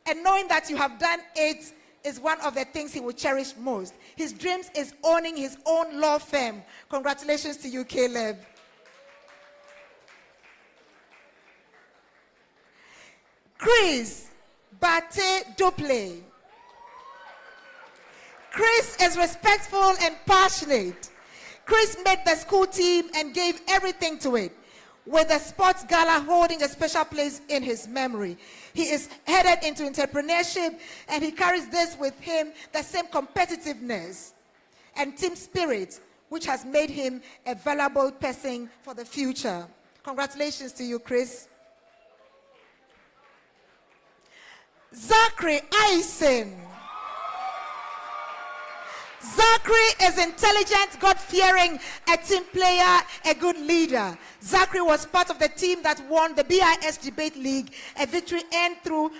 And knowing that you have done it is one of the things he will cherish most. His dreams is owning his own law firm. Congratulations to you, Caleb. Chris Bate Duple. Chris is respectful and passionate. Chris made the school team and gave everything to it, with the sports gala holding a special place in his memory. He is headed into entrepreneurship, and he carries this with him, the same competitiveness and team spirit, which has made him a valuable person for the future. Congratulations to you, Chris. Zachary Eisen. Zachary is intelligent, God-fearing, a team player, a good leader. Zachary was part of the team that won the BIS Debate League, a victory earned through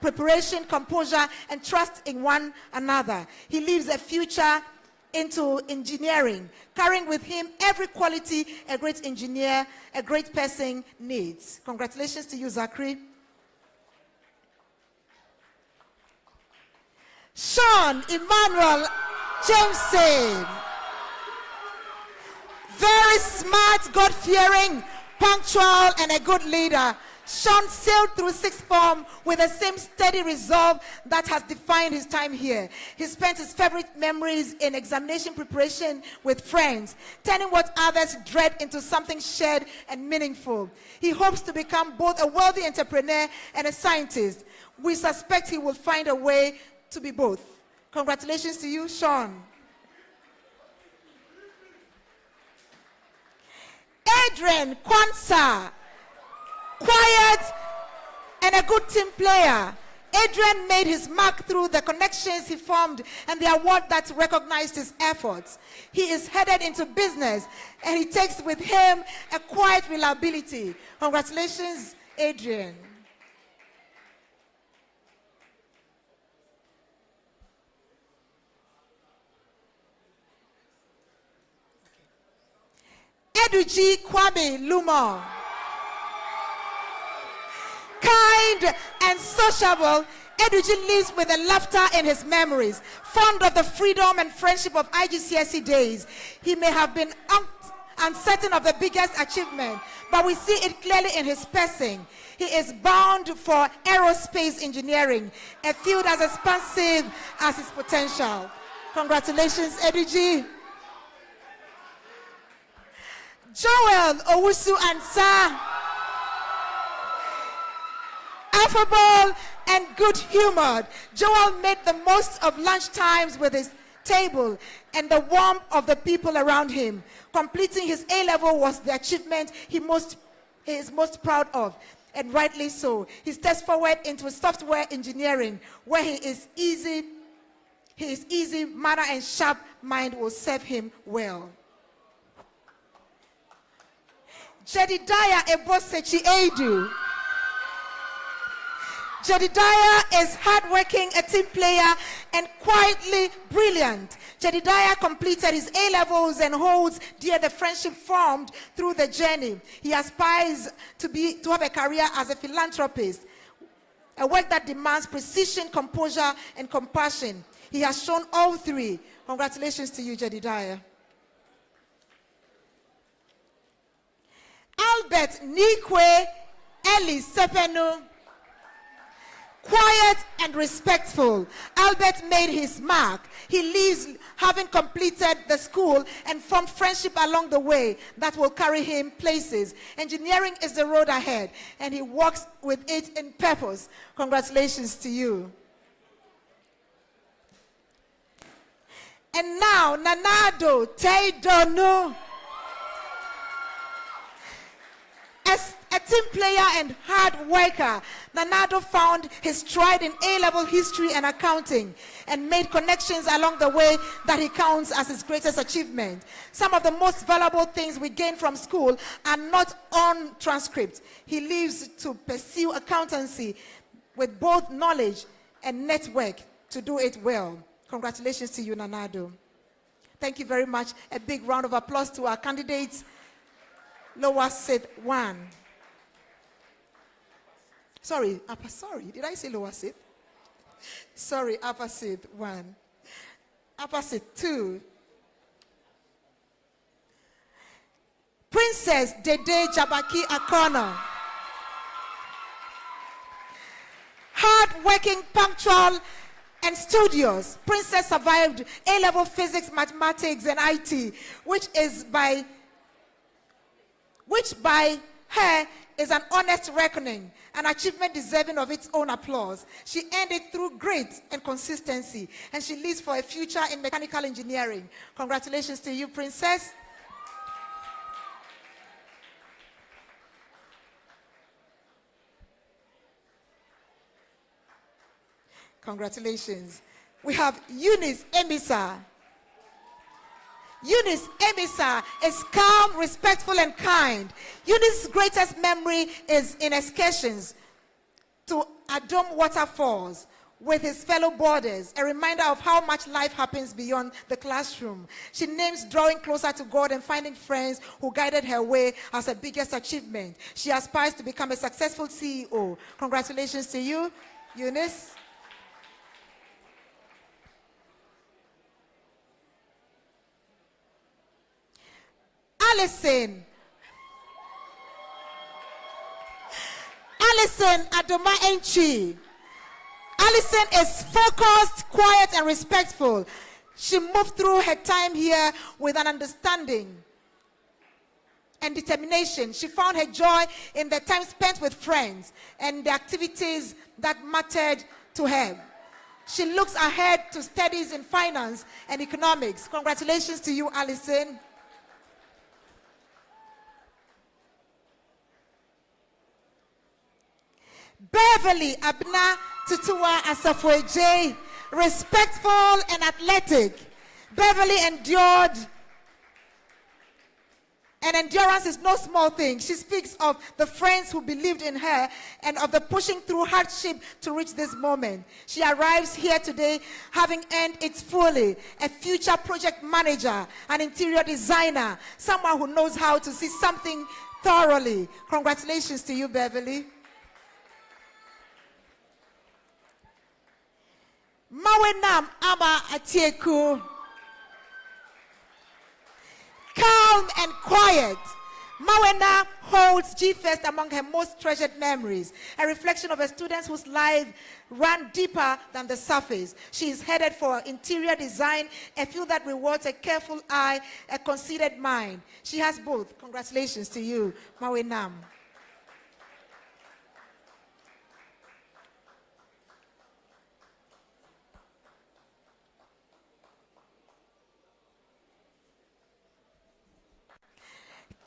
preparation, composure, and trust in one another. He leaves a future into engineering, carrying with him every quality a great engineer, a great person needs. Congratulations to you, Zachary. Sean Emmanuel Jameson. Very smart, God-fearing, punctual, and a good leader. Sean sailed through sixth form with the same steady resolve that has defined his time here. He spent his favorite memories in examination preparation with friends, turning what others dread into something shared and meaningful. He hopes to become both a wealthy entrepreneur and a scientist. We suspect he will find a way to be both. Congratulations to you, Sean. Adrian Kwanzaa, quiet and a good team player. Adrian made his mark through the connections he formed and the award that recognized his efforts. He is headed into business and he takes with him a quiet reliability. Congratulations, Adrian. Eduji Kwame Lumo. Kind and sociable, Eduji lives with a laughter in his memories. Fond of the freedom and friendship of IGCSE days, he may have been uncertain of the biggest achievement, but we see it clearly in his person. He is bound for aerospace engineering, a field as expansive as his potential. Congratulations, Eduji. Joel Owusu Ansah, affable and good-humored. Joel made the most of lunch times with his table and the warmth of the people around him. Completing his A-level was the achievement he is most proud of, and rightly so. He steps forward into software engineering, where his easy manner and sharp mind will serve him well. Jedediah Ebosechi Edu. Jedediah is hardworking, a team player, and quietly brilliant. Jedediah completed his A-levels and holds dear the friendship formed through the journey. He aspires to have a career as a philanthropist, a work that demands precision, composure, and compassion. He has shown all three. Congratulations to you, Jedediah. Albert Nikwe Eli Sepenu. Quiet and respectful, Albert made his mark. He leaves having completed the school and formed friendship along the way that will carry him places. Engineering is the road ahead, and he walks with it in purpose. Congratulations to you. And now, Nanado Teidonu. As a team player and hard worker, Nanado found his stride in A-level history and accounting and made connections along the way that he counts as his greatest achievement. Some of the most valuable things we gain from school are not on transcript. He lives to pursue accountancy with both knowledge and network to do it well. Congratulations to you, Nanado. Thank you very much. A big round of applause to our candidates. Lower Sith 1. Sorry, did I say lower Sith? Sorry, upper Sith 1. Upper Sith 2. Princess Dede Jabaki Akono. Hard-working, punctual, and studious. Princess survived A-level physics, mathematics, and IT, which by her is an honest reckoning, an achievement deserving of its own applause. She earned it through grit and consistency, and she lives for a future in mechanical engineering. Congratulations to you, Princess. Congratulations. We have Eunice Emisa. Eunice Emisa is calm, respectful, and kind. Eunice's greatest memory is in excursions to Adom waterfalls with his fellow boarders, a reminder of how much life happens beyond the classroom. She names drawing closer to God and finding friends who guided her way as her biggest achievement. She aspires to become a successful CEO. Congratulations to you, Eunice. Alison Adoma Enchi. Alison is focused, quiet, and respectful. She moved through her time here with an understanding and determination. She found her joy in the time spent with friends and the activities that mattered to her. She looks ahead to studies in finance and economics. Congratulations to you, Alison. Beverly Abna Tutua Asafwe, respectful and athletic. Beverly endured, and endurance is no small thing. She speaks of the friends who believed in her and of the pushing through hardship to reach this moment. She arrives here today having earned it fully. A future project manager, an interior designer, someone who knows how to see something thoroughly. Congratulations to you, Beverly. Mawenam Aba Atieku. Calm and quiet, Mawena holds GFest among her most treasured memories, a reflection of a student whose life ran deeper than the surface. She is headed for interior design, a field that rewards a careful eye, a considered mind. She has both. Congratulations to you, Mawenam.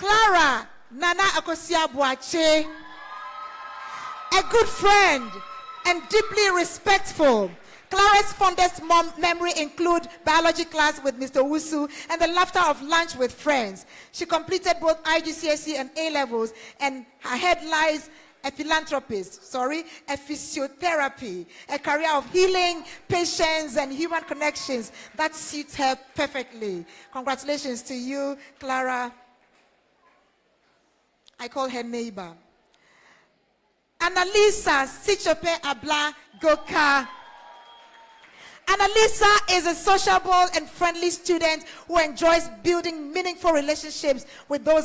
Clara Nana Akosia Boache, a good friend and deeply respectful. Clara's fondest memory include biology class with Mr. Wusu and the laughter of lunch with friends. She completed both IGCSE and A-levels, and her head lies a philanthropist, a physiotherapy, a career of healing, patience, and human connections that suits her perfectly. Congratulations to you, Clara. I call her neighbor. Annalisa Sichope Abla Goka. Annalisa is a sociable and friendly student who enjoys building meaningful relationships with those